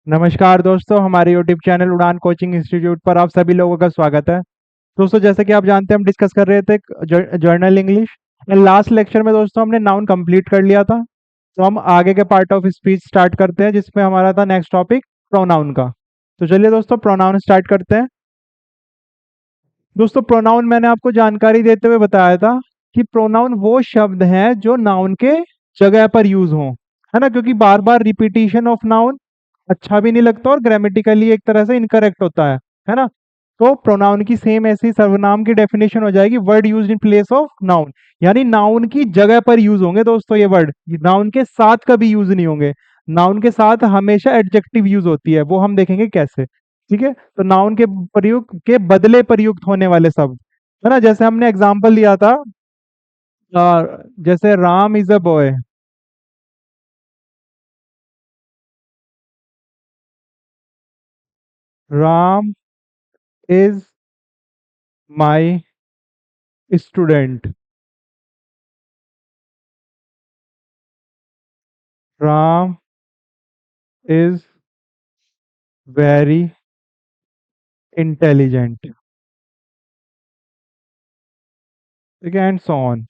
नमस्कार दोस्तों, हमारे यूट्यूब चैनल उड़ान कोचिंग इंस्टीट्यूट पर आप सभी लोगों का स्वागत है। दोस्तों, जैसे कि आप जानते हैं, हम डिस्कस कर रहे थे जर्नल इंग्लिश। लास्ट लेक्चर में दोस्तों हमने नाउन कंप्लीट कर लिया था। तो हम आगे के पार्ट ऑफ स्पीच स्टार्ट करते हैं, जिसमें हमारा था नेक्स्ट टॉपिक प्रोनाउन का। तो चलिए दोस्तों, प्रोनाउन स्टार्ट करते हैं। दोस्तों, प्रोनाउन मैंने आपको जानकारी देते हुए बताया था कि प्रोनाउन वो शब्द हैं जो नाउन के जगह पर यूज हों, है ना। क्योंकि बार बार रिपीटिशन ऑफ नाउन अच्छा भी नहीं लगता और ग्रामेटिकली एक तरह से इनकरेक्ट होता है ना। तो प्रोनाउन की सेम ऐसी सर्वनाम की डेफिनेशन हो जाएगी, word used in place of noun. यानी नाउन की जगह पर यूज होंगे दोस्तों ये वर्ड, नाउन के साथ कभी यूज नहीं होंगे। नाउन के साथ हमेशा एडजेक्टिव यूज होती है, वो हम देखेंगे कैसे। ठीक है, तो नाउन के प्रयुक्त के बदले प्रयुक्त होने वाले शब्द, है ना। जैसे हमने एग्जाम्पल दिया था, जैसे Ram is a boy. Ram is my student. Ram is very intelligent. ठीक है, एंड सो ऑन।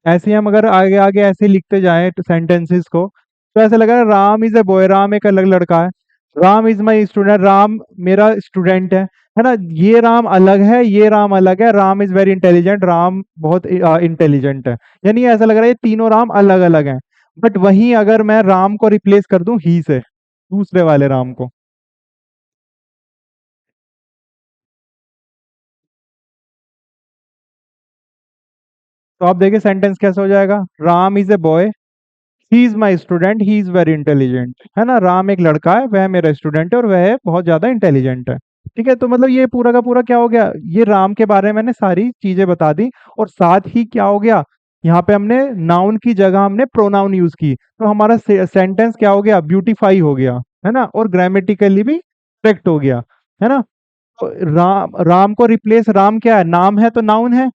ऐसे ही हम अगर आगे आगे ऐसे ही लिखते जाएं तो सेंटेंसेस को, तो ऐसा लगा Ram is a boy, Ram एक अलग लड़का है। Ram is my student, Ram मेरा स्टूडेंट है ना। ये राम अलग है, ये राम अलग है। Ram is very intelligent, Ram बहुत इंटेलिजेंट है। यानी ऐसा लग रहा है ये तीनों राम अलग अलग हैं। बट वहीं अगर मैं राम को रिप्लेस कर दूं ही से, दूसरे वाले राम को, तो आप देखिए सेंटेंस कैसे हो जाएगा। Ram is a boy, he is my student, he is very intelligent. है ना, राम एक लड़का है, वह मेरा स्टूडेंट है और वह बहुत ज्यादा इंटेलिजेंट है। ठीक है, तो मतलब ये पूरा का पूरा क्या हो गया, ये राम के बारे में मैंने सारी चीजें बता दी। और साथ ही क्या हो गया, यहाँ पे हमने नाउन की जगह हमने प्रोनाउन यूज की, तो हमारा सेंटेंस क्या हो गया, ब्यूटीफाई हो गया, है ना। और ग्रामेटिकली भी करेक्ट हो गया, है ना। तो राम राम को रिप्लेस, राम क्या है, नाम है तो नाउन है।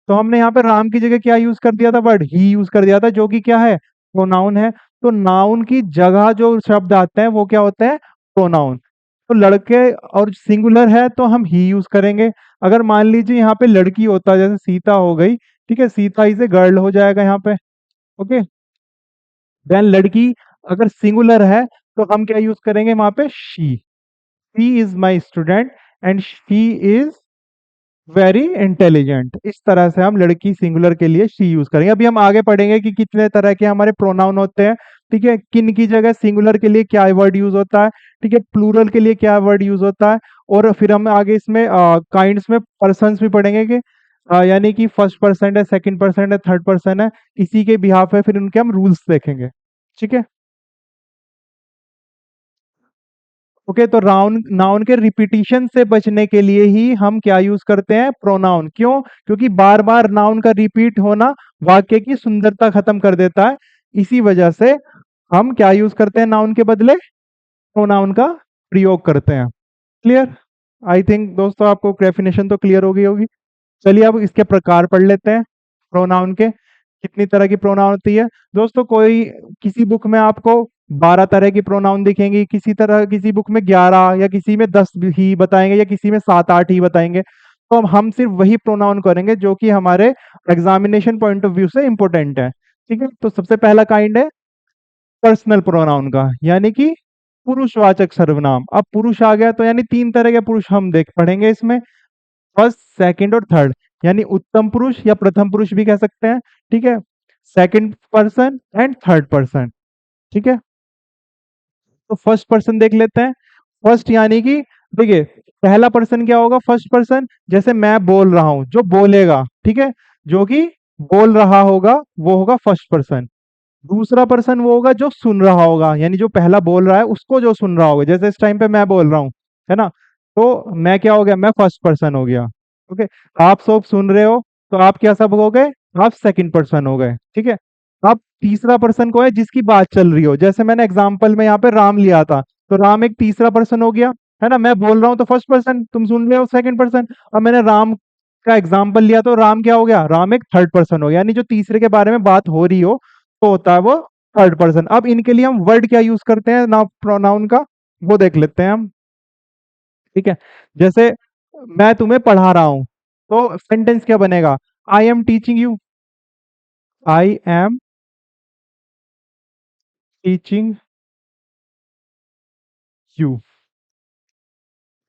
तो हमने यहाँ पे राम की जगह क्या यूज कर दिया था, वर्ड ही यूज कर दिया था, जो कि क्या है, प्रोनाउन है। तो नाउन की जगह जो शब्द आते हैं वो क्या होते हैं, प्रोनाउन। तो लड़के और सिंगुलर है तो हम ही यूज करेंगे। अगर मान लीजिए यहाँ पे लड़की होता, जैसे सीता हो गई, ठीक है, सीता इज ए गर्ल हो जाएगा यहाँ पे। ओके, देन लड़की अगर सिंगुलर है तो हम क्या यूज करेंगे वहां पे, she is my student and she is very intelligent. इस तरह से हम लड़की सिंगुलर के लिए शी यूज करेंगे। अभी हम आगे पढ़ेंगे कि कितने तरह के हमारे प्रोनाउन होते हैं। ठीक है, किन की जगह सिंगुलर के लिए क्या वर्ड यूज होता है, ठीक है, प्लूरल के लिए क्या वर्ड यूज होता है। और फिर हम आगे इसमें काइंड्स में पर्सन्स भी पढ़ेंगे कि यानी कि फर्स्ट पर्सन है, सेकंड पर्सन है, थर्ड पर्सन है, इसी के बिहाफ है, फिर उनके हम रूल्स देखेंगे। ठीक है। ओके, तो नाउन के रिपीटिशन से बचने के लिए ही हम क्या यूज करते हैं, प्रोनाउन। क्यों, क्योंकि बार बार नाउन का रिपीट होना वाक्य की सुंदरता खत्म कर देता है। इसी वजह से हम क्या यूज करते हैं, नाउन के बदले प्रोनाउन का प्रयोग करते हैं। क्लियर। आई थिंक दोस्तों आपको डेफिनेशन तो क्लियर हो गई होगी। चलिए अब इसके प्रकार पढ़ लेते हैं प्रोनाउन के, कितनी तरह की प्रोनाउन होती है। दोस्तों, कोई किसी बुक में आपको 12 तरह की प्रोनाउन दिखेंगी, किसी बुक में 11, या किसी में 10 ही बताएंगे, या किसी में 7-8 ही बताएंगे। तो हम सिर्फ वही प्रोनाउन करेंगे जो कि हमारे एग्जामिनेशन पॉइंट ऑफ व्यू से इंपॉर्टेंट है। ठीक है, तो सबसे पहला काइंड है पर्सनल प्रोनाउन का, यानी कि पुरुषवाचक सर्वनाम। अब पुरुष आ गया तो यानी 3 तरह के पुरुष हम देख पढ़ेंगे इसमें, फर्स्ट, सेकंड और थर्ड। यानी उत्तम पुरुष या प्रथम पुरुष भी कह सकते हैं। ठीक है, second person and third person. ठीक है, तो फर्स्ट पर्सन देख लेते हैं। फर्स्ट यानी कि देखिए, पहला पर्सन क्या होगा, फर्स्ट पर्सन, जैसे मैं बोल रहा हूं, जो बोलेगा, ठीक है, जो कि बोल रहा होगा वो होगा फर्स्ट पर्सन। दूसरा पर्सन वो होगा जो सुन रहा होगा, यानी जो पहला बोल रहा है उसको जो सुन रहा होगा, जैसे इस टाइम पे मैं बोल रहा हूँ, है ना। तो मैं क्या हो गया, मैं फर्स्ट पर्सन हो गया। ओके, आप सब सुन रहे हो तो आप क्या सब हो गए, आप सेकंड पर्सन हो गए। ठीक है, अब तीसरा पर्सन को है जिसकी बात चल रही हो, जैसे मैंने एग्जाम्पल में यहाँ पे राम लिया था, तो राम एक तीसरा पर्सन हो गया, है ना। मैं बोल रहा हूँ तो फर्स्ट पर्सन, तुम सुन रहे हो सेकंड पर्सन। अब मैंने राम का एग्जाम्पल लिया तो राम क्या हो गया, राम एक थर्ड पर्सन हो गया, यानी जो तीसरे के बारे में बात हो रही हो तो होता है वो थर्ड पर्सन। अब इनके लिए हम वर्ड क्या यूज करते हैं ना, प्रोनाउन का, वो देख लेते हैं हम। ठीक है, जैसे मैं तुम्हें पढ़ा रहा हूं, तो सेंटेंस क्या बनेगा? I am teaching you. I am teaching you.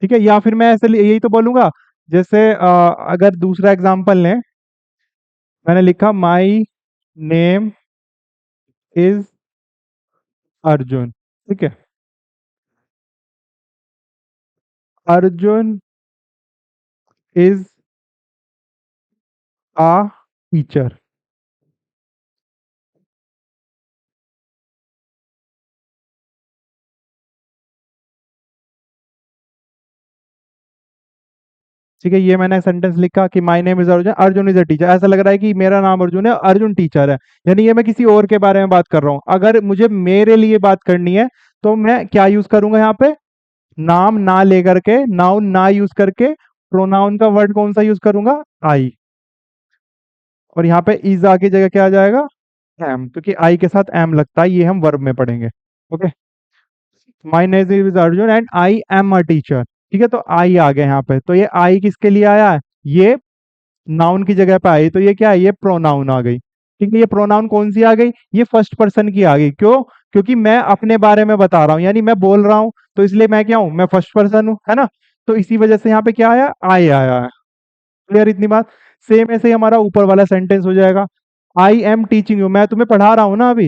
ठीक है, या फिर मैं ऐसे यही तो बोलूंगा। जैसे अगर दूसरा एग्जांपल लें, मैंने लिखा माई नेम इज अर्जुन। ठीक है, अर्जुन इज अ टीचर। ठीक है, ये मैंने सेंटेंस लिखा कि my name is Arjun, Arjun is a teacher. ऐसा लग रहा है कि मेरा नाम अर्जुन है, अर्जुन टीचर है। यानी ये मैं किसी और के बारे में बात कर रहा हूँ। अगर मुझे मेरे लिए बात करनी है, तो मैं क्या यूज करूंगा यहाँ पे? नाम ना लेकर के, नाउन ना यूज करके, प्रोनाउन का वर्ड कौन सा यूज करूंगा? आई। और यहाँ पे इज आगे जगह क्या आ जाएगा? एम, क्योंकि आई के साथ एम लगता है, ये हम वर्ब में पढ़ेंगे। Okay, my name is Arjun and I am a teacher. ठीक है, तो आई आ गया यहाँ पे। तो ये आई किसके लिए आया है? ये नाउन की जगह पे आई, तो ये क्या है? ये प्रोनाउन आ गई। ठीक है, ये प्रोनाउन कौन सी आ गई? ये फर्स्ट पर्सन की आ गई। क्यों? क्योंकि मैं अपने बारे में बता रहा हूँ, यानी मैं बोल रहा हूँ, तो इसलिए मैं क्या हूँ? मैं फर्स्ट पर्सन हूँ, है ना? तो इसी वजह से यहाँ पे क्या आया? आई आया है। क्लियर इतनी बात? सेम ऐसे ही हमारा ऊपर वाला सेंटेंस हो जाएगा। आई एम टीचिंग यू, मैं तुम्हें पढ़ा रहा हूँ ना अभी,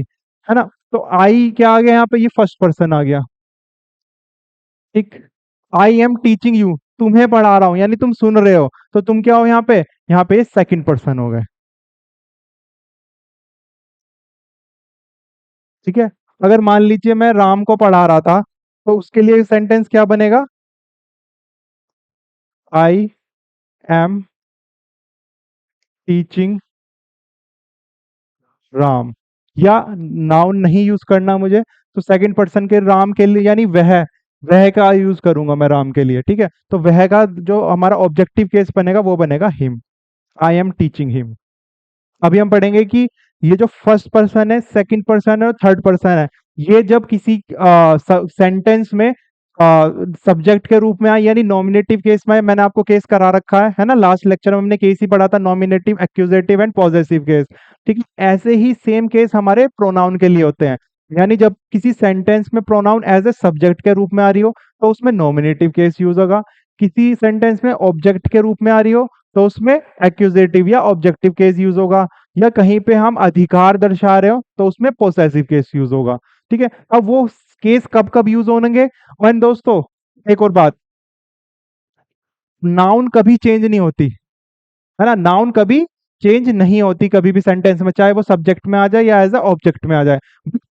है ना? तो आई क्या आ गया यहाँ पे? ये फर्स्ट पर्सन आ गया। ठीक, आई एम टीचिंग यू, तुम्हें पढ़ा रहा हूँ, यानी तुम सुन रहे हो, तो तुम क्या हो यहाँ पे? यहाँ पे सेकंड पर्सन हो गए। ठीक है, अगर मान लीजिए मैं राम को पढ़ा रहा था, तो उसके लिए सेंटेंस क्या बनेगा? I am teaching Ram. या नाउन नहीं यूज करना मुझे, तो सेकंड पर्सन के राम के लिए, यानी वह का यूज करूंगा मैं राम के लिए। ठीक है, तो वह का जो हमारा ऑब्जेक्टिव केस बनेगा, वो बनेगा him. I am teaching him. अभी हम पढ़ेंगे कि ये जो फर्स्ट पर्सन है, सेकंड पर्सन है और थर्ड पर्सन है, ये जब किसी सेंटेंस में सब्जेक्ट के रूप में आए, यानी नॉमिनेटिव केस में आए। मैंने आपको केस करा रखा है ना? लास्ट लेक्चर में हमने केस ही पढ़ा था, nominative, accusative and possessive case. ठीक है, ऐसे ही सेम केस हमारे प्रोनाउन के लिए होते हैं। यानी जब किसी सेंटेंस में प्रोनाउन एज ए सब्जेक्ट के रूप में आ रही हो, तो उसमें नॉमिनेटिव केस यूज होगा। किसी सेंटेंस में ऑब्जेक्ट के रूप में आ रही हो, तो उसमें एक्यूजेटिव या ऑब्जेक्टिव केस यूज होगा। या कहीं पे हम अधिकार दर्शा रहे हो, तो उसमें पोसेसिव केस यूज होगा। ठीक है, अब वो केस कब कब यूज होंगे? और दोस्तों, एक और बात, नाउन कभी चेंज नहीं होती, है ना? नाउन कभी चेंज नहीं होती कभी भी सेंटेंस में, चाहे वो सब्जेक्ट में आ जाए या एज अ ऑब्जेक्ट में आ जाए,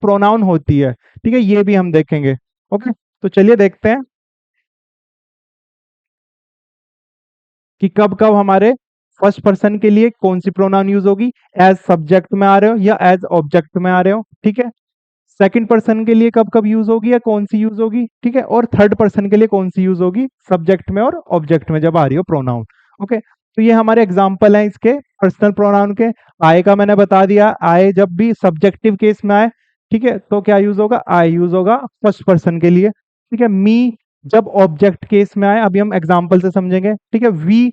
प्रोनाउन होती है। ठीक है, ये भी हम देखेंगे। ओके, तो चलिए देखते हैं कि कब कब हमारे फर्स्ट पर्सन के लिए कौन सी प्रोनाउन यूज होगी, एज सब्जेक्ट में आ रहे हो या एज ऑब्जेक्ट में आ रहे हो। ठीक है, सेकंड पर्सन के लिए कब कब यूज होगी या कौन सी यूज होगी। ठीक है, और थर्ड पर्सन के लिए कौन सी यूज होगी, सब्जेक्ट में और ऑब्जेक्ट में जब आ रही हो प्रोनाउन। ओके, तो ये हमारे एग्जांपल हैं इसके पर्सनल प्रोनाउन के। आए का मैंने बता दिया, आए जब भी सब्जेक्टिव केस में आए, ठीक है, तो क्या यूज होगा? आई यूज होगा फर्स्ट पर्सन के लिए। ठीक है, मी जब ऑब्जेक्ट केस में आए, अभी हम एग्जाम्पल से समझेंगे। ठीक है, वी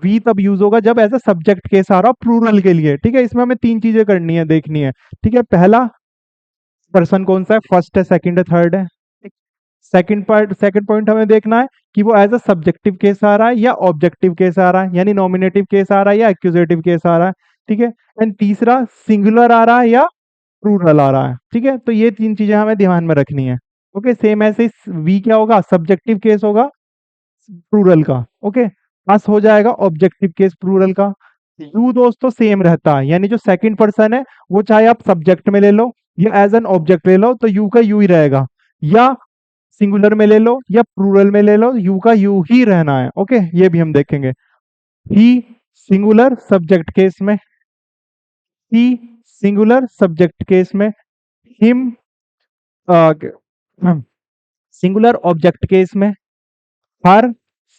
वी तब यूज होगा जब एज अ सब्जेक्ट केस आ रहा प्लूरल के लिए। ठीक है, इसमें हमें तीन चीजें करनी है, देखनी है। ठीक है, पहला पर्सन कौन सा है? फर्स्ट है, सेकंड है, थर्ड है। सेकंड पॉइंट हमें देखना है कि वो एज अ सब्जेक्टिव केस आ रहा है या ऑब्जेक्टिव केस आ रहा है, यानी नॉमिनेटिव केस आ रहा है या एक्यूजेटिव केस आ रहा है। ठीक है, एंड तीसरा सिंगुलर आ रहा है या प्लूरल आ रहा है। ठीक है, तो ये तीन चीजें हमें ध्यान में रखनी है। ओके, सेम ऐसे वी क्या होगा? सब्जेक्टिव केस होगा प्लूरल का। ओके, बस हो जाएगा ऑब्जेक्टिव केस प्लूरल का। यू दोस्तों सेम रहता है, यानी जो सेकंड पर्सन है, वो चाहे आप सब्जेक्ट में ले लो या एज एन ऑब्जेक्ट ले लो, तो यू का यू ही रहेगा। या सिंगुलर में ले लो या प्लूरल में ले लो, यू का यू ही रहना है। ओके, ये भी हम देखेंगे। ही सिंगुलर सब्जेक्ट केस में, ही सिंगुलर सब्जेक्ट केस में, हिम सिंगुलर ऑब्जेक्ट केस में, हर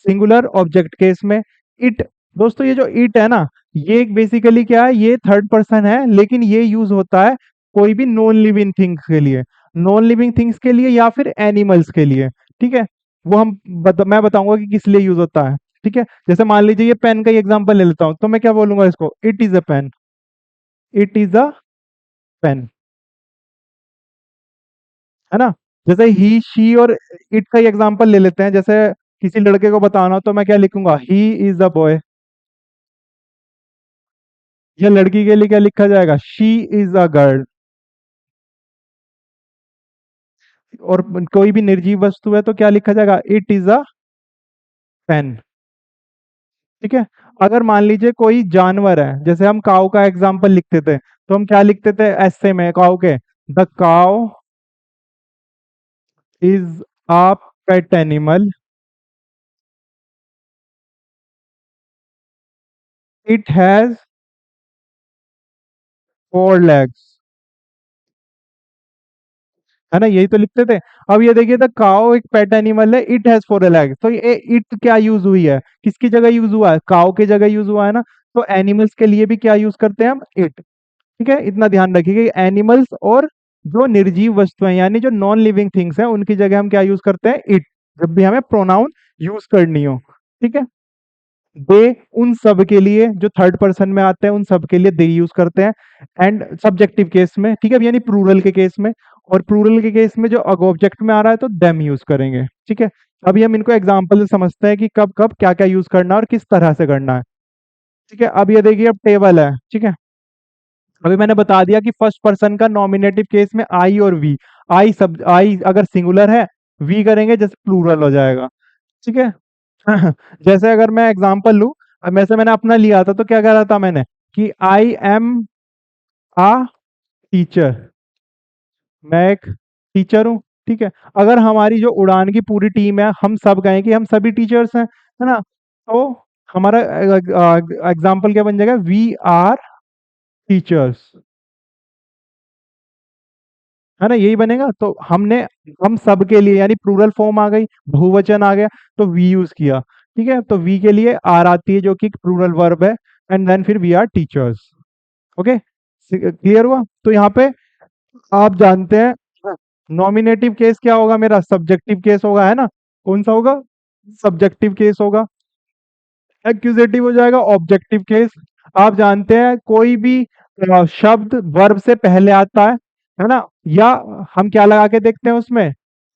सिंगुलर ऑब्जेक्ट केस में, इट। दोस्तों, ये जो इट है ना, ये बेसिकली क्या है? ये थर्ड पर्सन है, लेकिन ये यूज होता है कोई भी नॉन लिविंग थिंग के लिए। नॉन लिविंग थिंग्स के लिए या फिर एनिमल्स के लिए। ठीक है, वो मैं बताऊंगा कि किस लिए यूज होता है। ठीक है, जैसे मान लीजिए ये पेन का ही एग्जांपल ले लेता हूं, तो मैं क्या बोलूंगा इसको, it is a pen. It is a pen, है ना। जैसे ही शी और इट का ही एग्जांपल ले लेते हैं, जैसे किसी लड़के को बताना हो तो मैं क्या लिखूंगा, ही इज अ बॉय। या लड़की के लिए क्या लिखा जाएगा, शी इज अ गर्ल। और कोई भी निर्जीव वस्तु है तो क्या लिखा जाएगा, इट इज अ पेन। ठीक है, अगर मान लीजिए कोई जानवर है, जैसे हम काऊ का एग्जांपल लिखते थे, तो हम क्या लिखते थे ऐसे में काऊ के, the cow is a pet animal, it has 4 legs। है ना, यही तो लिखते थे। अब ये देखिए, द काउ एक पेट एनिमल है, इट हैज 4 legs, तो ये इट क्या यूज हुई है, किसकी जगह यूज हुआ है, काउ की जगह यूज हुआ है ना। तो एनिमल्स के लिए भी क्या यूज करते हैं हम, इट। ठीक है, इतना ध्यान रखिएगा, एनिमल्स और जो निर्जीव वस्तुएं यानी जो नॉन लिविंग थिंग्स हैं उनकी जगह हम क्या यूज करते हैं, इट, जब भी हमें प्रोनाउन यूज करनी हो। ठीक है, दे उन सब के लिए जो थर्ड पर्सन में आते हैं, उन सब के लिए दे यूज करते हैं। एंड सब्जेक्टिव केस में, ठीक है, यानी प्लूरल के केस में। और प्लूरल के केस में जो ऑब्जेक्ट में आ रहा है तो देम यूज करेंगे। ठीक है, अभी हम इनको एग्जांपल से समझते हैं कि कब कब क्या क्या यूज करना है और किस तरह से करना है। ठीक है, अब ये देखिए, अब टेबल है। ठीक है, अभी मैंने बता दिया कि फर्स्ट पर्सन का नॉमिनेटिव केस में आई और वी। आई अगर सिंगुलर है, वी करेंगे जैसे प्लूरल हो जाएगा। ठीक है। जैसे अगर मैं एग्जांपल लूं, अब वैसे मैंने अपना लिया था तो क्या कह रहा था मैंने, कि आई एम आ टीचर, मैं एक टीचर हूँ। ठीक है, अगर हमारी जो उड़ान की पूरी टीम है, हम सब कहें कि हम सभी टीचर्स हैं, है ना, तो हमारा एग्जाम्पल क्या बन जाएगा, वी आर टीचर्स। है ना, यही बनेगा। तो हम सब के लिए यानी प्लूरल फॉर्म आ गई, बहुवचन आ गया, तो वी यूज किया। ठीक है, तो वी के लिए आर आती है जो कि प्लूरल वर्ब है, एंड देन फिर we are teachers. Okay, clear हुआ। तो यहाँ पे आप जानते हैं, नॉमिनेटिव केस क्या होगा मेरा, सब्जेक्टिव केस होगा, है ना। कौन सा होगा, सब्जेक्टिव केस होगा। एक्यूजेटिव हो जाएगा ऑब्जेक्टिव केस। आप जानते हैं कोई भी शब्द वर्ब से पहले आता है ना। या हम क्या लगा के देखते हैं उसमें,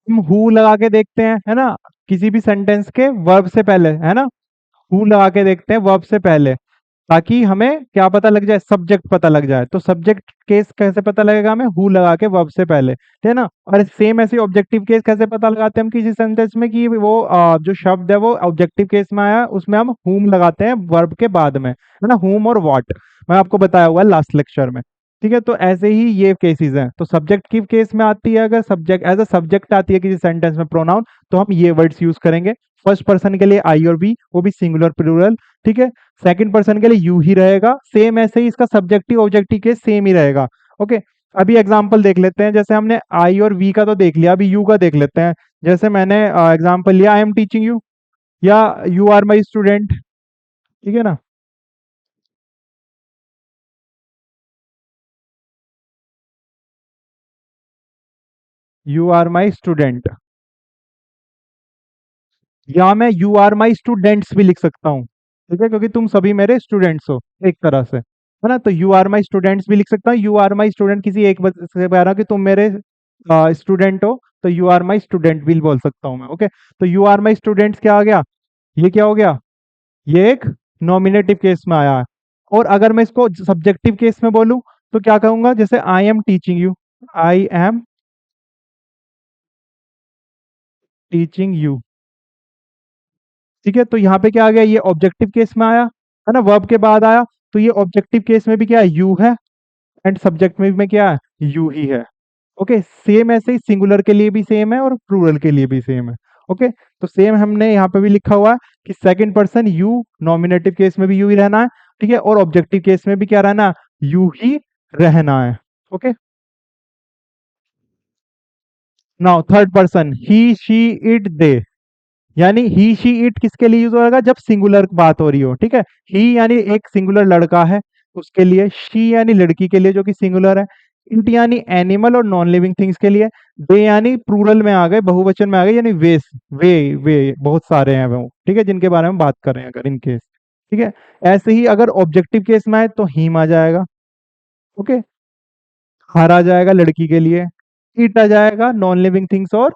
हम हु लगा के देखते हैं, है ना, किसी भी सेंटेंस के वर्ब से पहले, है ना, हु लगा के देखते हैं वर्ब से पहले, ताकि हमें क्या पता लग जाए, सब्जेक्ट पता लग जाए। तो सब्जेक्ट केस कैसे पता लगेगा, हमें हु लगा के वर्ब से पहले, है ना। और सेम ऐसे ऑब्जेक्टिव केस कैसे पता लगाते हैं हम किसी सेंटेंस में, कि वो जो शब्द है वो ऑब्जेक्टिव केस में आया, उसमें हम हुम लगाते हैं वर्ब के बाद में, है ना, हुम और व्हाट, मैं आपको बताया हुआ है लास्ट लेक्चर में। ठीक है, तो ऐसे ही ये केसेस हैं। तो सब्जेक्ट की केस में आती है, अगर सब्जेक्ट एज अ सब्जेक्ट आती है किसी सेंटेंस में प्रोनाउन, तो हम ये वर्ड्स यूज करेंगे। फर्स्ट पर्सन के लिए आई और बी, वो भी सिंगुलर प्लूरल। ठीक है, सेकंड पर्सन के लिए यू ही रहेगा, सेम ऐसे ही इसका सब्जेक्टिव ऑब्जेक्टिव के सेम ही रहेगा। ओके, अभी एग्जांपल देख लेते हैं, जैसे हमने आई और वी का तो देख लिया, अभी यू का देख लेते हैं। जैसे मैंने एग्जांपल लिया, आई एम टीचिंग यू, या यू आर माई स्टूडेंट। ठीक है ना, यू आर माई स्टूडेंट, या मैं यू आर माई स्टूडेंट्स भी लिख सकता हूँ। ठीक है, क्योंकि तुम सभी मेरे स्टूडेंट्स हो एक तरह से, है ना। तो यू आर माई स्टूडेंट्स भी लिख सकता हूँ, यू आर माई स्टूडेंट किसी एक से कह रहा हूं कि तुम मेरे स्टूडेंट हो, तो यू आर माई स्टूडेंट भी बोल सकता हूँ मैं। ओके, तो यू आर माई स्टूडेंट्स क्या आ गया, ये क्या हो गया, ये एक नॉमिनेटिव केस में आया है। और अगर मैं इसको सब्जेक्टिव केस में बोलूं तो क्या कहूंगा, जैसे I am teaching you, I am teaching you. ठीक है, तो यहाँ पे क्या आ गया, ये ऑब्जेक्टिव केस में आया, है ना, वर्ब के बाद आया। तो ये ऑब्जेक्टिव केस में भी क्या है, यू है, एंड सब्जेक्ट में भी क्या है, यू ही है। ओके, सेम ऐसे ही सिंगुलर के लिए भी सेम है और प्लूरल के लिए भी सेम है। ओके, तो सेम हमने यहाँ पे भी लिखा हुआ है कि second person you, nominative case में भी यू ही रहना है। ठीक है, और ऑब्जेक्टिव केस में भी क्या रहना है, यू ही रहना है। Okay, now third person, he she it they, यानी ही शी इट किसके लिए यूज होगा, जब सिंगुलर बात हो रही हो। ठीक है, ही यानी एक सिंगुलर लड़का है उसके लिए, शी यानी लड़की के लिए जो कि सिंगुलर है, इट यानी एनिमल और नॉन लिविंग थिंग्स के लिए। दे यानी प्लूरल में आ गए, बहुवचन में आ गए, यानी वेस, वे बहुत सारे हैं वो, ठीक है, जिनके बारे में बात कर रहे हैं अगर इन केस। ठीक है। ऐसे ही अगर ऑब्जेक्टिव केस में आए तो हिम आ जाएगा। ओके। हर आ जाएगा लड़की के लिए। इट आ जाएगा नॉन लिविंग थिंग्स और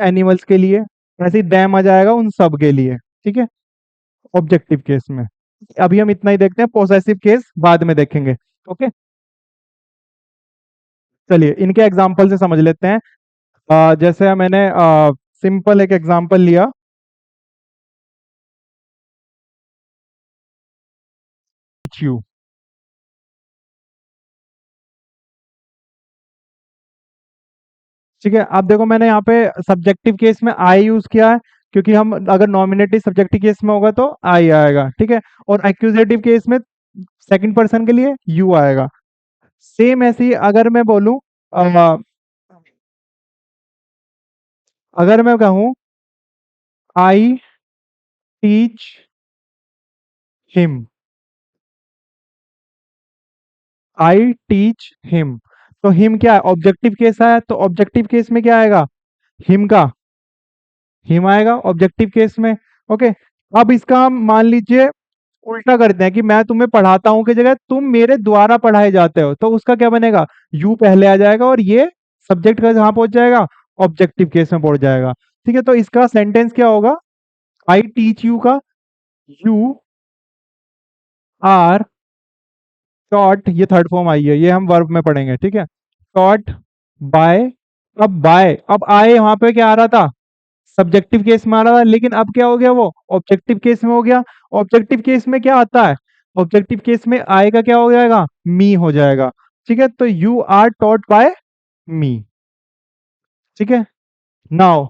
एनिमल्स के लिए। ऐसे ही दैम आ जाएगा उन सब के लिए। ठीक है, ऑब्जेक्टिव केस में। अभी हम इतना ही देखते हैं, पोसेसिव केस बाद में देखेंगे। ओके। चलिए इनके एग्जाम्पल से समझ लेते हैं। जैसे मैंने सिंपल एक एग्जाम्पल लिया, यू। ठीक है, अब देखो मैंने यहाँ पे सब्जेक्टिव केस में आई यूज किया है, क्योंकि हम अगर नॉमिनेटिव सब्जेक्टिव केस में होगा तो आई आएगा। ठीक है। और एक्यूजेटिव केस में सेकंड पर्सन के लिए यू आएगा। सेम ऐसे ही अगर मैं बोलूं, अगर मैं कहूं I teach him, I teach him, तो हिम क्या है, ऑब्जेक्टिव केस है, तो ऑब्जेक्टिव केस में क्या आएगा, हिम का हिम आएगा ऑब्जेक्टिव केस में। ओके। अब इसका हम मान लीजिए उल्टा करते हैं कि मैं तुम्हें पढ़ाता हूं की जगह तुम मेरे द्वारा पढ़ाए जाते हो, तो उसका क्या बनेगा, यू पहले आ जाएगा और ये सब्जेक्ट का जहां पहुंच जाएगा, ऑब्जेक्टिव केस में पहुंच जाएगा। ठीक है, तो इसका सेंटेंस क्या होगा, आई टीच यू का यू आर टॉट, ये थर्ड फॉर्म आई है, ये हम वर्ब में पढ़ेंगे। ठीक है, टॉट बाय। अब बाय, अब आए वहां पे क्या आ रहा था, सब्जेक्टिव केस में आ रहा था, लेकिन अब क्या हो गया, वो ऑब्जेक्टिव केस में हो गया। ऑब्जेक्टिव केस में क्या आता है, ऑब्जेक्टिव केस में आएगा क्या हो जाएगा, मी हो जाएगा। ठीक है, तो यू आर टॉट बाय मी। ठीक है। नाउ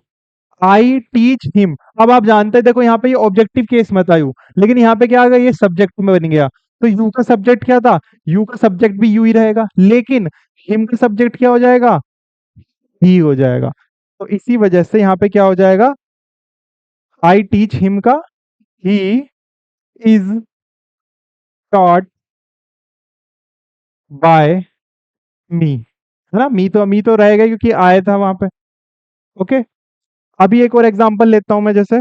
आई टीच हिम, अब आप जानते हैं, देखो यहाँ पे ये ऑब्जेक्टिव केस में था यू, लेकिन यहाँ पे क्या आ गया, ये सब्जेक्ट में बन गया। तो यू का सब्जेक्ट क्या था, यू का सब्जेक्ट भी यू ही रहेगा, लेकिन हिम का सब्जेक्ट क्या हो जाएगा, ही हो जाएगा। तो इसी वजह से यहाँ पे क्या हो जाएगा, आई टीच हिम का ही इज टॉट बाय मी, है ना, मी तो रहेगा क्योंकि आया था वहां पे। ओके। अभी एक और एग्जांपल लेता हूं मैं, जैसे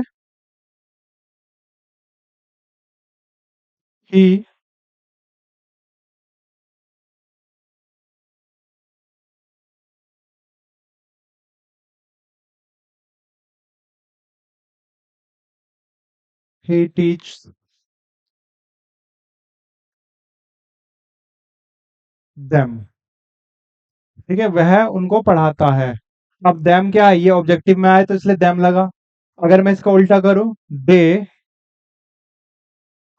ही ही टीच देम। ठीक है, वह उनको पढ़ाता है। अब देम क्या है, ये ऑब्जेक्टिव में आए तो इसलिए देम लगा। अगर मैं इसका उल्टा करूं, they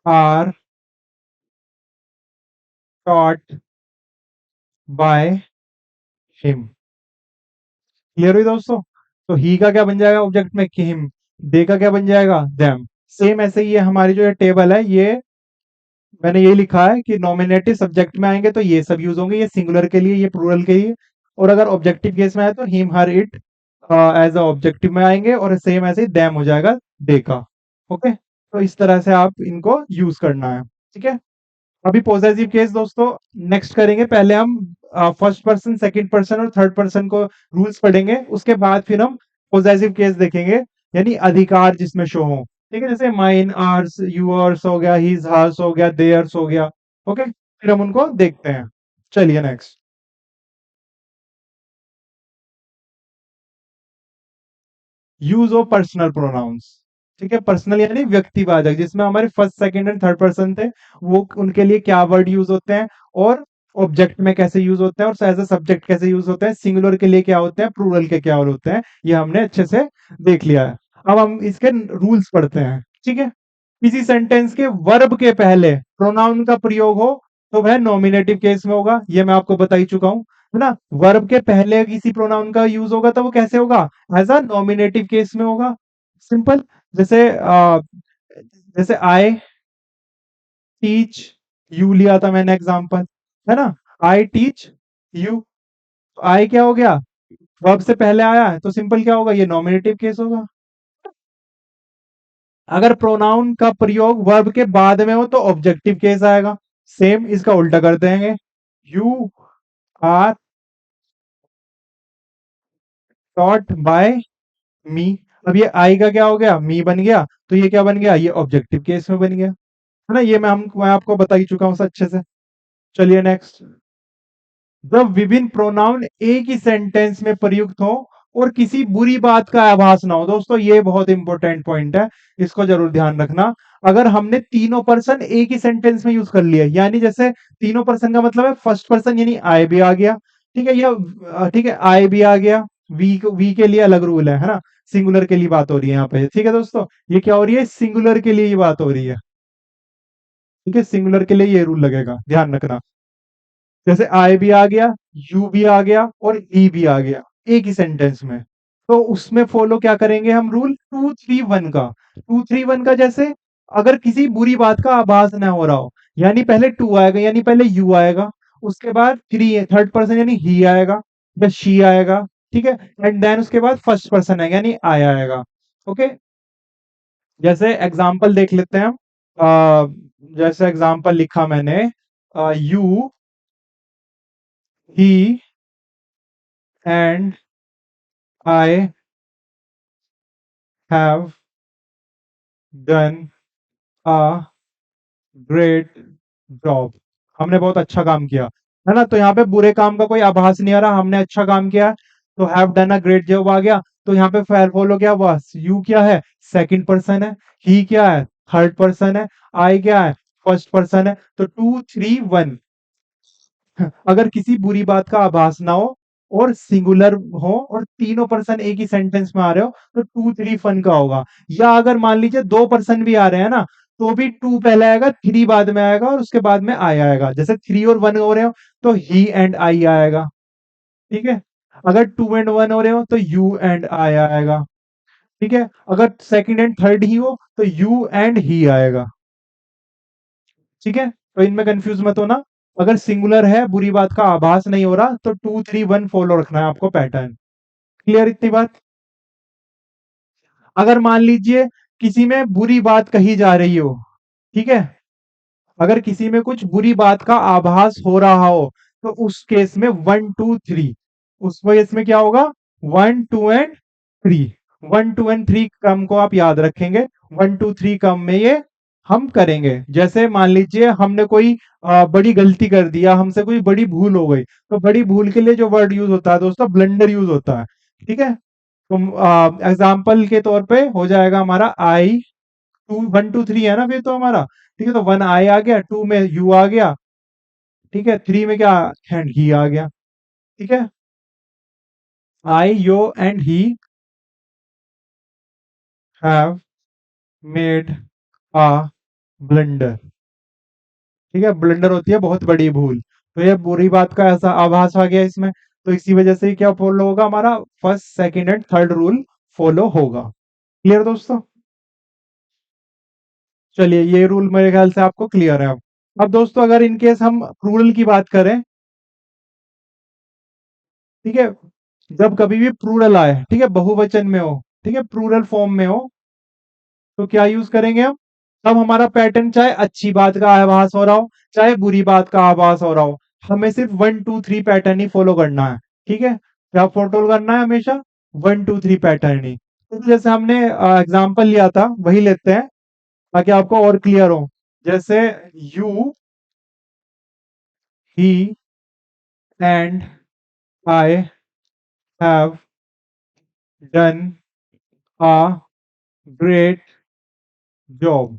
are taught by him. Clear हुई दोस्तों। तो ही का क्या बन जाएगा ऑब्जेक्ट में, हिम। दे का क्या बन जाएगा, देम। सेम ऐसे ही ये हमारी जो ये टेबल है, ये मैंने ये लिखा है कि नॉमिनेटिव सब्जेक्ट में आएंगे तो ये सब यूज होंगे, ये सिंगुलर के लिए, ये प्लूरल के लिए। और अगर ऑब्जेक्टिव केस में आए तो him her it as a objective में आएंगे, और सेम ऐसे ही दैम हो जाएगा दे का। ओके, तो इस तरह से आप इनको यूज करना है। ठीक है। अभी पॉसेसिव केस दोस्तों नेक्स्ट करेंगे, पहले हम फर्स्ट पर्सन, सेकंड पर्सन और थर्ड पर्सन को रूल्स पढ़ेंगे, उसके बाद फिर हम पॉसेसिव केस देखेंगे, यानी अधिकार जिसमें शो हो। ठीक है, जैसे माइन, आर्स, यूअर्स हो गया, हिज हर्स हो गया, देयर्स हो गया। ओके, फिर हम उनको देखते हैं। चलिए next. Use of personal pronouns. ठीक है, पर्सनल यानी व्यक्तिवाचक, जिसमें हमारे first, second and third person थे, वो उनके लिए क्या वर्ड यूज होते हैं, और ऑब्जेक्ट में कैसे यूज होते हैं, और एज अ सब्जेक्ट कैसे यूज होते हैं, सिंगुलर के लिए क्या होते हैं, प्लूरल के क्या होते हैं, ये हमने अच्छे से देख लिया है। अब हम इसके रूल्स पढ़ते हैं। ठीक है। किसी सेंटेंस के वर्ब के पहले प्रोनाउन का प्रयोग हो तो वह नॉमिनेटिव केस में होगा, ये मैं आपको बता ही चुका हूं, है ना। वर्ब के पहले किसी प्रोनाउन का यूज होगा तो वो कैसे होगा, एज अ नॉमिनेटिव केस में होगा। सिंपल। जैसे जैसे आई टीच यू लिया था मैंने एग्जांपल, है ना। आई टीच यू, आई क्या हो गया, वर्ब से पहले आया है तो सिंपल क्या होगा, ये नॉमिनेटिव केस होगा। अगर प्रोनाउन का प्रयोग वर्ब के बाद में हो तो ऑब्जेक्टिव केस आएगा। सेम इसका उल्टा कर देंगे, यू आर टॉट बाय मी। अब ये आई का क्या हो गया, मी बन गया, तो ये क्या बन गया, ये ऑब्जेक्टिव केस में बन गया, है ना। ये मैं आपको बता ही चुका हूं अच्छे से। चलिए नेक्स्ट। जब विभिन्न प्रोनाउन एक ही सेंटेंस में प्रयुक्त हो और किसी बुरी बात का आभास ना हो, दोस्तों ये बहुत इंपॉर्टेंट पॉइंट है, इसको जरूर ध्यान रखना। अगर हमने तीनों पर्सन एक ही सेंटेंस में यूज कर लिया, यानी जैसे तीनों पर्सन का मतलब है फर्स्ट पर्सन, यानी आई भी आ गया, ठीक है, या ठीक है आई भी आ गया, वी के लिए अलग रूल है ना, सिंगुलर के लिए बात हो रही है यहाँ पे, ठीक है दोस्तों, ये क्या हो रही है, सिंगुलर के लिए ये बात हो रही है, ठीक है, सिंगुलर के लिए ये रूल लगेगा, ध्यान रखना। जैसे आई भी आ गया, यू भी आ गया और ही भी आ गया एक ही सेंटेंस में, तो उसमें फॉलो क्या करेंगे हम, रूल 2 3 1 का। 2 3 1 का जैसे अगर किसी बुरी बात का आभास ना हो रहा हो, यानी पहले टू आएगा, यानी पहले यू आएगा, उसके बाद थ्री थर्ड पर्सन यानी ही आएगा या शी आएगा, ठीक है, एंड देन उसके बाद फर्स्ट पर्सन आएगा यानी आई आएगा। ओके, जैसे एग्जाम्पल देख लेते हैं हम। जैसे एग्जाम्पल लिखा मैंने, you, he and I have done a great job. हमने बहुत अच्छा काम किया, है ना, तो यहाँ पे बुरे काम का कोई आभास नहीं आ रहा, हमने अच्छा काम किया, तो have done a great job आ गया। तो यहाँ पे फेयर फॉलो क्या हुआ, यू क्या है, सेकंड पर्सन है, ही क्या है, थर्ड पर्सन है, आई क्या है, फर्स्ट पर्सन है, तो 2 3 1। अगर किसी बुरी बात का आभास ना हो और सिंगुलर हो और तीनों पर्सन एक ही सेंटेंस में आ रहे हो, तो 2 3 1 का होगा। या अगर मान लीजिए दो पर्सन भी आ रहे हैं ना, तो भी टू पहले आएगा, थ्री बाद में आएगा और उसके बाद में आई आएगा। जैसे 3 और 1 हो रहे हो तो ही एंड आई आएगा, ठीक है। अगर 2 एंड 1 हो रहे हो तो यू एंड आई आएगा, ठीक है। अगर सेकंड एंड थर्ड ही हो तो यू एंड ही आएगा, ठीक है। तो इनमें कंफ्यूज मत होना। अगर सिंगुलर है, बुरी बात का आभास नहीं हो रहा, तो 2 3 1 फॉलो रखना है आपको पैटर्न। क्लियर इतनी बात। अगर मान लीजिए किसी में बुरी बात कही जा रही हो, ठीक है, अगर किसी में कुछ बुरी बात का आभास हो रहा हो, तो उस केस में 1 2 3, उस केस में क्या होगा, 1 2 एंड 3। 1 2 एंड 3 क्रम को आप याद रखेंगे, 1 2 3 क्रम में ये हम करेंगे। जैसे मान लीजिए हमने कोई बड़ी गलती कर दिया, हमसे कोई बड़ी भूल हो गई, तो बड़ी भूल के लिए जो वर्ड यूज होता है दोस्तों, ब्लंडर यूज होता है, ठीक है। तो एग्जाम्पल के तौर पे हो जाएगा हमारा आई, 2 1 2 3 है ना फिर तो हमारा, ठीक है, तो 1 आई आ गया, 2 में यू आ गया, ठीक है, 3 में क्या, एंड ही आ गया, ठीक है। I, you and he have made a blunder, ठीक है, ब्लंडर होती है बहुत बड़ी भूल, तो ये बुरी बात का ऐसा आभास आ गया इसमें, तो इसी वजह से क्या फॉलो होगा, हमारा first second and third rule follow होगा। क्लियर दोस्तों। चलिए ये रूल मेरे ख्याल से आपको क्लियर है। अब दोस्तों अगर इनकेस हम प्लूरल की बात करें, ठीक है, जब कभी भी प्लूरल आए, ठीक है, बहुवचन में हो, ठीक है, प्लूरल फॉर्म में हो, तो क्या यूज करेंगे हम, तब हमारा पैटर्न चाहे अच्छी बात का आभास हो रहा हो, चाहे बुरी बात का आभास हो रहा हो, हमें सिर्फ 1 2 3 पैटर्न ही फॉलो करना है, ठीक है, क्या फॉलो करना है हमेशा, 1 2 3 पैटर्न ही। तो जैसे हमने एग्जाम्पल लिया था वही लेते हैं ताकि आपको और क्लियर हो। जैसे you, he and I have done a great job,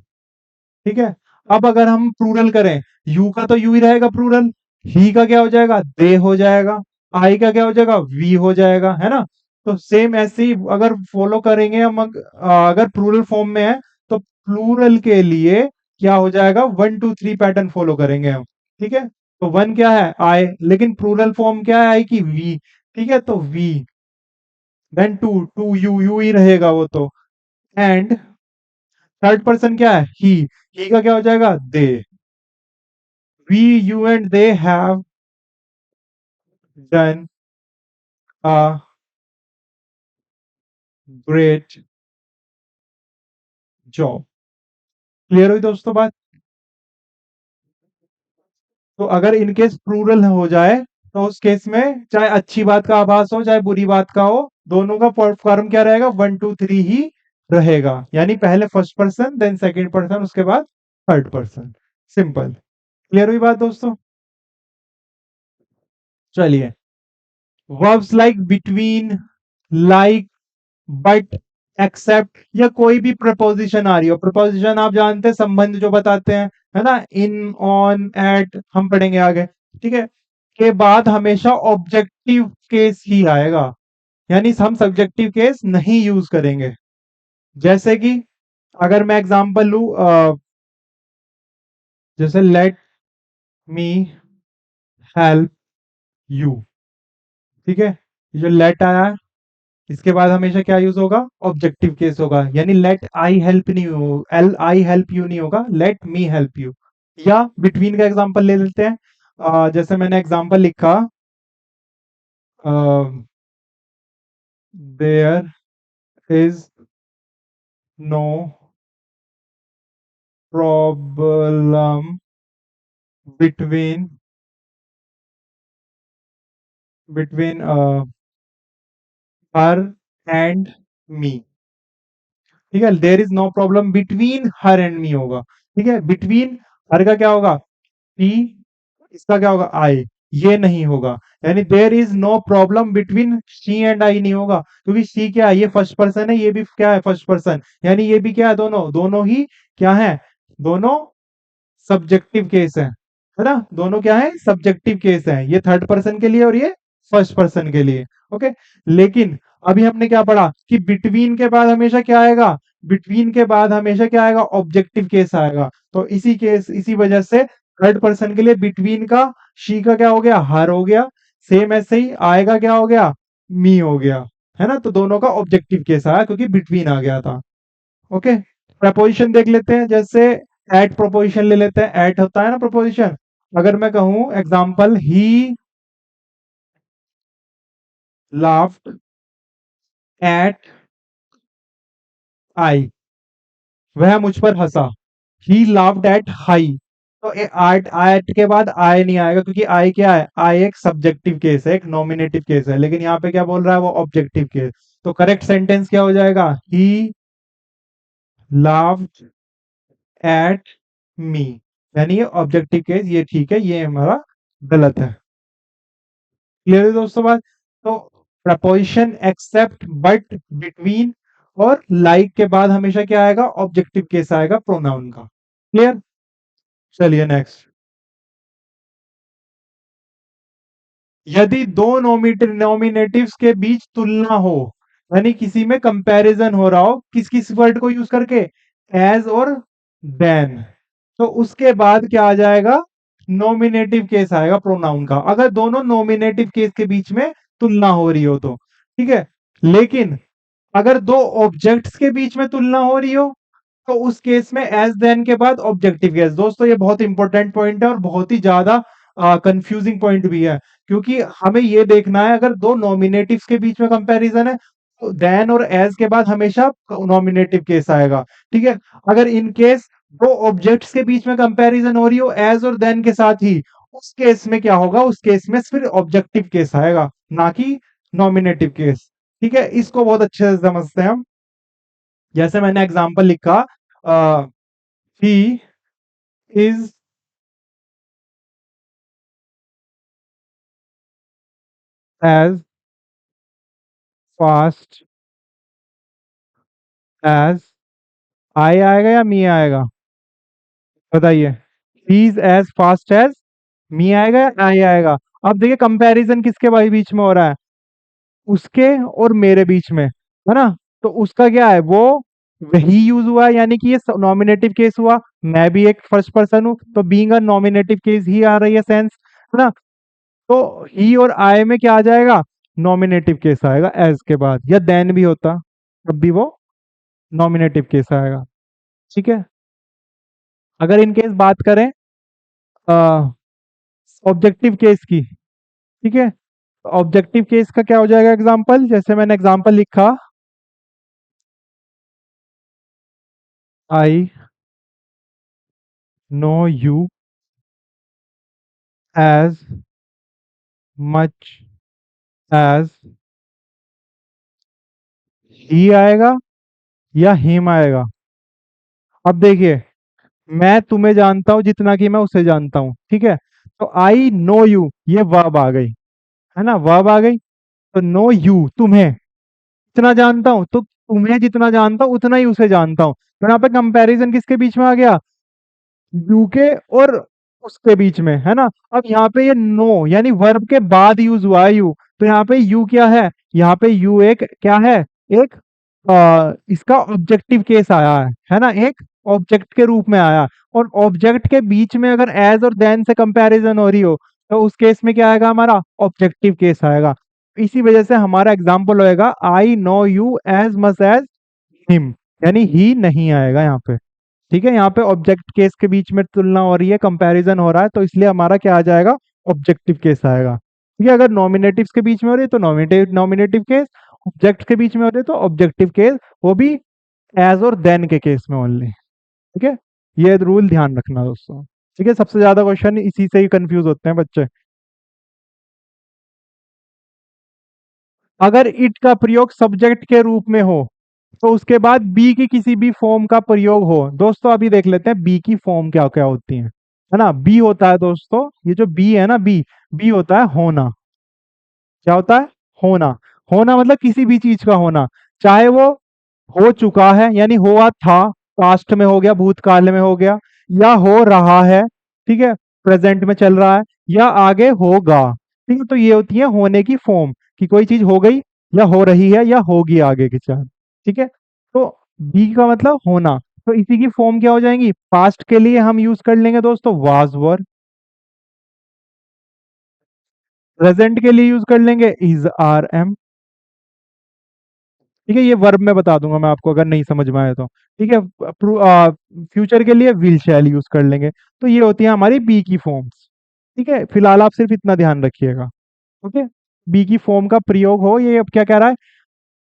ठीक है। अब अगर हम प्लूरल करें, यू का तो यू ही रहेगा प्लूरल, ही का क्या हो जाएगा, दे हो जाएगा, आई का क्या हो जाएगा, वी हो जाएगा, है ना। तो सेम ऐसे ही अगर फॉलो करेंगे हम, अगर प्लूरल फॉर्म में है तो प्लूरल के लिए क्या हो जाएगा, 1 2 3 पैटर्न फॉलो करेंगे हम, ठीक है। तो वन क्या है, आई, लेकिन प्लूरल फॉर्म क्या है आई की, वी, ठीक है, तो we, then to, to you, you ही रहेगा वो तो, एंड थर्ड पर्सन क्या है, ही का क्या हो जाएगा, they, we, you and they have done a great job. Clear हुई दोस्तों बात। तो अगर इनकेस प्लूरल हो जाए तो उस केस में चाहे अच्छी बात का आभास हो चाहे बुरी बात का हो, दोनों का फॉर्म क्या रहेगा, 1 2 3 ही रहेगा। यानी पहले first person then second person उसके बाद थर्ड पर्सन। सिंपल। क्लियर हुई बात दोस्तों? चलिए, verbs like between, like, but, except या कोई भी प्रपोजिशन आ रही हो। प्रपोजिशन आप जानते हैं, संबंध जो बताते हैं, है ना, इन, ऑन, एट, हम पढ़ेंगे आगे। ठीक है, के बाद हमेशा ऑब्जेक्टिव केस ही आएगा, यानी हम सब्जेक्टिव केस नहीं यूज करेंगे। जैसे कि अगर मैं एग्जांपल लू, जैसे लेट मी हेल्प यू। ठीक है, ये जो लेट आया है, इसके बाद हमेशा क्या यूज होगा, ऑब्जेक्टिव केस होगा, यानी लेट आई हेल्प नहीं हो, एल आई हेल्प यू नहीं होगा, लेट मी हेल्प यू। या बिटवीन का एग्जांपल ले लेते हैं। जैसे मैंने एग्जांपल लिखा, there is no problem between between her and me. ठीक है, there is no problem between her and me होगा। ठीक है, बिटवीन हर का क्या होगा, टी, इसका क्या होगा, आई, ये नहीं होगा। यानी there is no problem between she and I नहीं होगा, क्योंकि शी क्या है, ये फर्स्ट पर्सन है, ये भी क्या है, फर्स्ट पर्सन, यानी ये भी क्या है, दोनों दोनों ही क्या है, दोनों सब्जेक्टिव केस है ना, दोनों क्या है, सब्जेक्टिव केस है, ये थर्ड पर्सन के लिए और ये फर्स्ट पर्सन के लिए। ओके, लेकिन अभी हमने क्या पढ़ा कि बिटवीन के बाद हमेशा क्या आएगा, बिटवीन के बाद हमेशा क्या आएगा, ऑब्जेक्टिव केस आएगा। तो इसी वजह से थर्ड पर्सन के लिए बिटवीन का शी का क्या हो गया, हर हो गया, सेम ऐसे ही आएगा क्या हो गया, मी हो गया, है ना। तो दोनों का ऑब्जेक्टिव केस आया क्योंकि बिटवीन आ गया था। ओके, प्रपोजिशन देख लेते हैं, जैसे एट प्रपोजिशन ले लेते हैं, एट होता है ना प्रपोजिशन। अगर मैं कहूं एग्जांपल, ही लाफ्ड एट आई, वह मुझ पर हंसा। ही लाफ्ड एट हाई, तो एट एट के बाद आई नहीं आएगा, क्योंकि आई क्या है, आई एक सब्जेक्टिव केस है, एक नॉमिनेटिव केस है, लेकिन यहाँ पे क्या बोल रहा है वो, ऑब्जेक्टिव केस। तो करेक्ट सेंटेंस क्या हो जाएगा, ही लाफ्ड एट मी, यानी ये ऑब्जेक्टिव केस, ये ठीक है, ये हमारा गलत है। क्लियर है दोस्तों बात? तो प्रपोजिशन एक्सेप्ट, बट, बिटवीन और लाइक के बाद हमेशा क्या आएगा, ऑब्जेक्टिव केस आएगा प्रोनाउन का। क्लियर? चलिए नेक्स्ट। यदि दो नॉमिनेटिव्स के बीच तुलना हो, यानी किसी में कंपैरिजन हो रहा हो, किस किस वर्ड को यूज करके, एज और देन, तो उसके बाद क्या आ जाएगा, नॉमिनेटिव केस आएगा प्रोनाउन का, अगर दोनों नॉमिनेटिव केस के बीच में तुलना हो रही हो तो। ठीक है, लेकिन अगर दो ऑब्जेक्ट्स के बीच में तुलना हो रही हो, तो उस केस में एज देन के बाद ऑब्जेक्टिव केस। दोस्तों ये बहुत इंपॉर्टेंट पॉइंट है और बहुत ही ज्यादा कंफ्यूजिंग पॉइंट भी है, क्योंकि हमें ये देखना है, अगर दो नॉमिनेटिव्स के बीच में कंपैरिजन है, तो देन और एज के बाद हमेशा नॉमिनेटिव केस आएगा। ठीक है, अगर इन केस दो ऑब्जेक्ट्स के बीच में कंपैरिजन हो रही हो एज और देन के साथ ही, उस केस में क्या होगा, उस केस में फिर ऑब्जेक्टिव केस आएगा, ना कि नॉमिनेटिव केस। ठीक है, इसको बहुत अच्छे से समझते हैं हम। जैसे मैंने एग्जांपल लिखा, he is as fast as I आएगा या मी आएगा, बताइए। He is as fast as me आएगा या आई आएगा। अब देखिए कंपैरिजन किसके भाई बीच में हो रहा है, उसके और मेरे बीच में, है ना। तो उसका क्या है, वो वही यूज हुआ है, यानी कि ये नॉमिनेटिव केस हुआ, मैं भी एक फर्स्ट पर्सन हूं, तो बीइंग अ नॉमिनेटिव केस ही आ रही है सेंस, है ना। तो ही और आई में क्या आ जाएगा, नॉमिनेटिव केस आएगा एज के बाद, या देन भी होता तब भी वो नॉमिनेटिव केस आएगा। ठीक है, अगर इन केस बात करें ऑब्जेक्टिव केस की, ठीक है, ऑब्जेक्टिव केस का क्या हो जाएगा एग्जांपल, जैसे मैंने एग्जांपल लिखा, I know you as much as he आएगा या हिम आएगा। अब देखिए, मैं तुम्हें जानता हूं जितना कि मैं उसे जानता हूं, ठीक है। तो आई नो यू, ये वर्ब आ गई, है ना, वर्ब आ गई। तो नो यू, तुम्हें जितना जानता हूं, तो तुम्हें जितना जानता हूं उतना ही उसे जानता हूं। तो यहाँ पे कंपैरिजन किसके बीच में आ गया, यू के और उसके बीच में, है ना। अब यहाँ पे ये नो यानी वर्ब के बाद यूज हुआ है यू, तो यहाँ पे यू क्या है, यहाँ पे यू एक क्या है, एक इसका ऑब्जेक्टिव केस आया है ना, एक ऑब्जेक्ट के रूप में आया। और ऑब्जेक्ट के बीच में अगर एज और देन से कंपैरिजन हो रही हो, तो उस केस में क्या आएगा, हमारा ऑब्जेक्टिव केस आएगा। इसी वजह से हमारा एग्जाम्पल होएगा I know you as much as him, यानी ही नहीं आएगा यहाँ पे। ठीक है, यहाँ पे ऑब्जेक्ट केस के बीच में तुलना हो रही है, कंपैरिजन हो रहा है, तो इसलिए हमारा क्या आ जाएगा, ऑब्जेक्टिव केस आएगा। ठीक है, अगर नॉमिनेटिव्स के बीच में हो रही है तो नॉमिनेटिव नॉमिनेटिव केस, ऑब्जेक्ट के बीच में हो रही है तो ऑब्जेक्टिव केस, वो भी एज और देन के केस में ओनली। ठीक है, ये रूल ध्यान रखना दोस्तों। ठीक है, सबसे ज्यादा क्वेश्चन इसी से ही कंफ्यूज होते हैं बच्चे। अगर इट का प्रयोग सब्जेक्ट के रूप में हो, तो उसके बाद बी की किसी भी फॉर्म का प्रयोग हो। दोस्तों अभी देख लेते हैं बी की फॉर्म क्या क्या होती है ना। बी होता है दोस्तों, ये जो बी है ना, बी बी होता है होना। क्या होता है, होना। होना मतलब किसी भी चीज का होना, चाहे वो हो चुका है यानी हुआ था, पास्ट में हो गया, भूतकाल में हो गया, या हो रहा है, ठीक है, प्रेजेंट में चल रहा है, या आगे होगा। ठीक है, तो ये होती है होने की फॉर्म, कि कोई चीज हो गई या हो रही है या होगी आगे के साथ। ठीक है, तो बी का मतलब होना। तो इसी की फॉर्म क्या हो जाएंगी, पास्ट के लिए हम यूज कर लेंगे दोस्तों वाज वर, प्रेजेंट के लिए यूज कर लेंगे इज आर एम। ठीक है, ये वर्ब में बता दूंगा मैं आपको अगर नहीं समझ में आए तो। ठीक है, फ्यूचर के लिए विल शैल यूज कर लेंगे। तो ये होती है हमारी बी की फॉर्म्स। ठीक है, फिलहाल आप सिर्फ इतना ध्यान रखिएगा। ओके, बी की फॉर्म का प्रयोग हो, ये अब क्या कह रहा है,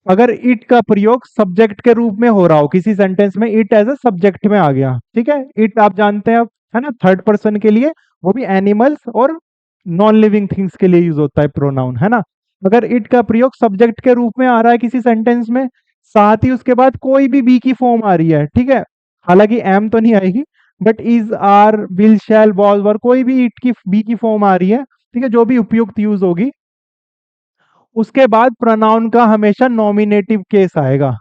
अगर इट का प्रयोग सब्जेक्ट के रूप में हो रहा हो किसी सेंटेंस में, इट एज अ सब्जेक्ट में आ गया। ठीक है, इट आप जानते हैं अब, है ना, थर्ड पर्सन के लिए, वो भी एनिमल्स और नॉन लिविंग थिंग्स के लिए यूज होता है प्रोनाउन, है ना। अगर इट का प्रयोग सब्जेक्ट के रूप में आ रहा है किसी सेंटेंस में, साथ ही उसके बाद कोई भी बी की फॉर्म आ रही है, ठीक है, हालांकि एम तो नहीं आएगी, but is are will shall was were, कोई भी इट की बी की फॉर्म आ रही है, ठीक है, जो भी उपयुक्त यूज होगी, उसके बाद प्रोनाउन का हमेशा नॉमिनेटिव केस आएगा।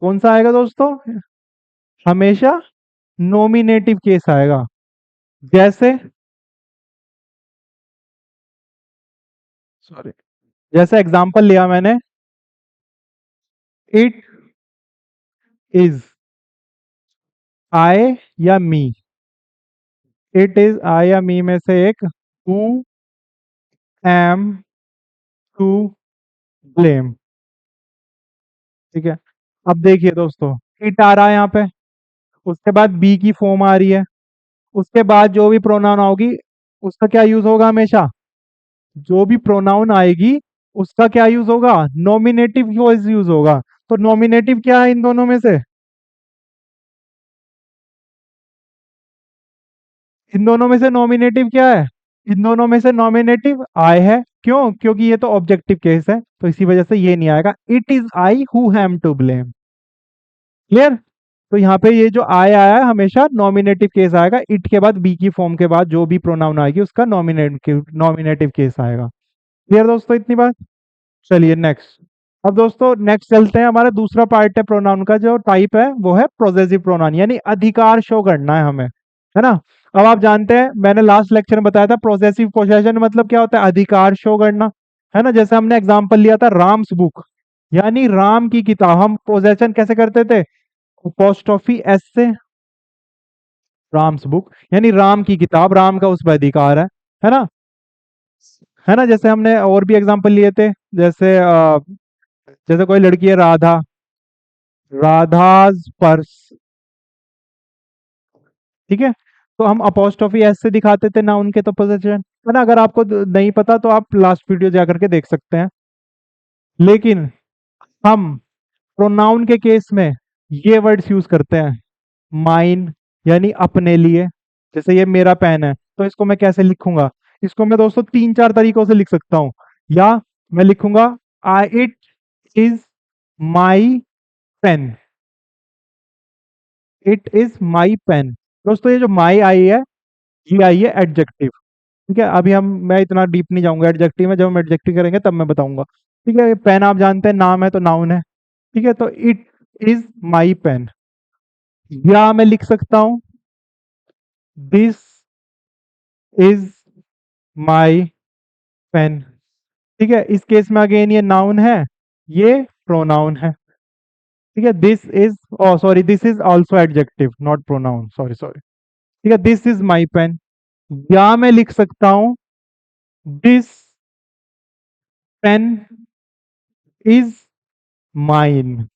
कौन सा आएगा दोस्तों, हमेशा नॉमिनेटिव केस आएगा। जैसे, सॉरी, जैसे एग्जांपल लिया मैंने, इट इज आई या मी, इट इज आई या मी में से एक, हु एम टू ब्लेम। ठीक है, अब देखिए दोस्तों, इट आ रहा है यहाँ पे, उसके बाद बी की फॉर्म आ रही है, उसके बाद जो भी प्रोनाउन आओगी उसका क्या यूज होगा, हमेशा जो भी प्रोनाउन आएगी उसका क्या यूज होगा, नॉमिनेटिव यूज होगा। तो नॉमिनेटिव क्या है इन दोनों में से, इन दोनों में से नॉमिनेटिव क्या है, इन दोनों में से नॉमिनेटिव आई है। क्यों, क्योंकि ये तो ऑब्जेक्टिव केस है, तो इसी वजह से ये नहीं आएगा, it is I who am to blame. Clear. तो यहाँ पे ये जो आई आया है हमेशा नॉमिनेटिव केस आएगा, इट के बाद बी की फॉर्म के बाद जो भी प्रोनाउन आएगी उसका नॉमिनेटिव केस आएगा। क्लियर दोस्तों इतनी बात। चलिए नेक्स्ट। अब दोस्तों नेक्स्ट चलते हैं, हमारा दूसरा पार्ट है प्रोनाउन का, जो टाइप है वो है प्रोजेसिव प्रोनाउन, यानी अधिकार शो करना है हमें, है ना। अब आप जानते हैं, मैंने लास्ट लेक्चर में बताया था प्रोजेसिव पोजेशन मतलब क्या होता है, अधिकार शो करना, है ना। जैसे हमने एग्जांपल लिया था राम्स बुक, यानी राम की किताब, हम पोजेशन कैसे करते थे, अपोस्ट्रोफी एस से, राम्स बुक यानी राम की किताब, राम का उस पर अधिकार है ना, है ना। जैसे हमने और भी एग्जांपल लिए थे, जैसे जैसे कोई लड़की है राधा, राधाज पर्स, ठीक है, तो हम अपोस्ट्रोफी एस से दिखाते थे ना उनके, तो पोजीशन, है ना। अगर आपको नहीं पता तो आप लास्ट वीडियो जा करके देख सकते हैं। लेकिन हम प्रोनाउन के केस में ये वर्ड्स यूज करते हैं, माइन यानी अपने लिए। जैसे ये मेरा पेन है, तो इसको मैं कैसे लिखूंगा, इसको मैं दोस्तों 3-4 तरीकों से लिख सकता हूँ। या मैं लिखूंगा I it is my pen, it is my pen. दोस्तों ये जो माई आई है, ये आई है एडजेक्टिव। ठीक है, अभी मैं इतना डीप नहीं जाऊंगा एडजेक्टिव में, जब हम एडजेक्टिव करेंगे तब मैं बताऊंगा। ठीक है, पेन आप जानते हैं नाम है तो नाउन है। ठीक है, तो इट इज माई पेन। या मैं लिख सकता हूं दिस इज माई पेन। ठीक है, इस केस में अगेन ये नाउन है, ये प्रोनाउन है। ठीक है, this is, oh sorry, this is also adjective not pronoun, sorry sorry. ठीक है, दिस इज माई पेन। या मैं लिख सकता हूं दिस पेन इज माइन।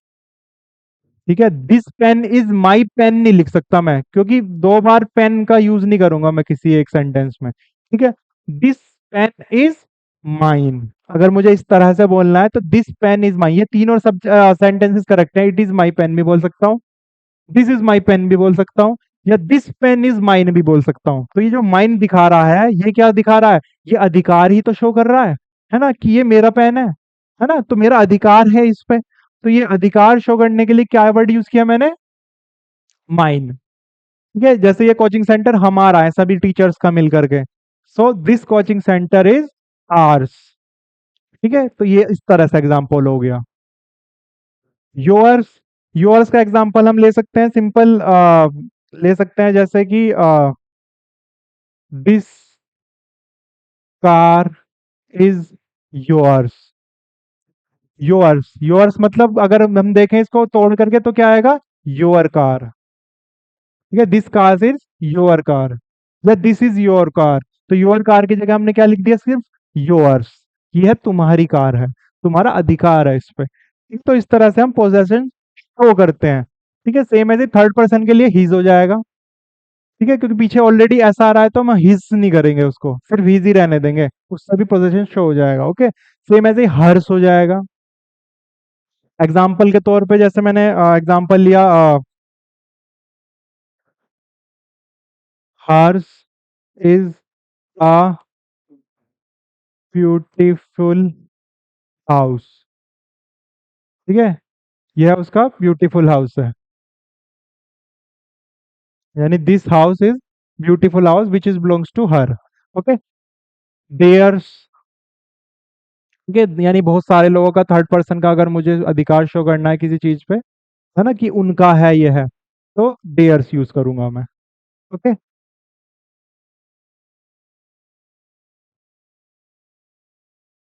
ठीक है, this pen is my pen नहीं लिख सकता मैं, क्योंकि दो बार पेन का यूज नहीं करूंगा मैं किसी एक सेंटेंस में। ठीक है, दिस पेन इज माइन। अगर मुझे इस तरह से बोलना है तो दिस पेन इज माइन, ये तीनों सब सेंटेंसेस करेक्ट है। इट इज माई पेन भी बोल सकता हूँ, दिस इज माई पेन भी बोल सकता हूँ, या दिस पेन इज माइन भी बोल सकता हूँ। तो ये जो माइन दिखा रहा है, ये क्या दिखा रहा है? ये अधिकार ही तो शो कर रहा है ना, कि ये मेरा पेन है ना, तो मेरा अधिकार है इस पे। तो ये अधिकार शो करने के लिए क्या वर्ड यूज किया मैंने? माइन। ठीक है, जैसे ये कोचिंग सेंटर हमारा है सभी टीचर्स का मिलकर के, so this coaching centre is hours. ठीक है, तो ये इस तरह से एग्जाम्पल हो गया। योर्स, योर्स का एग्जाम्पल हम ले सकते हैं सिंपल, ले सकते हैं जैसे कि this car is yours. Yours, yours मतलब अगर हम देखें इसको तोड़ करके तो क्या आएगा? Your car. ठीक है, this car is your car, या दिस इज योर कार। तो योर कार की जगह हमने क्या लिख दिया? सिर्फ योर्स। ये है तुम्हारी कार है, तुम्हारा अधिकार है इस पे। ठीक, तो इस तरह से हम पोजेशन शो करते हैं। ठीक है, सेम ऐसे थर्ड पर्सन के लिए हिज हो जाएगा। ठीक है, क्योंकि पीछे ऑलरेडी ऐसा आ रहा है तो हम हिज नहीं करेंगे, उसको सिर्फ हिज ही रहने देंगे, उससे भी पोजेशन शो हो जाएगा। ओके, सेम ऐसे हर्ष हो जाएगा। एग्जाम्पल के तौर पे जैसे मैंने एग्जाम्पल लिया, hers is a beautiful house. ठीक है, यह उसका ब्यूटीफुल हाउस है, यानी this house is beautiful house which is belongs to her. Okay, theirs. ठीक है, यानी बहुत सारे लोगों का थर्ड पर्सन का अगर मुझे अधिकार शो करना है किसी चीज पे, है ना, कि उनका है ये है, तो देयर्स यूज करूंगा मैं। ओके,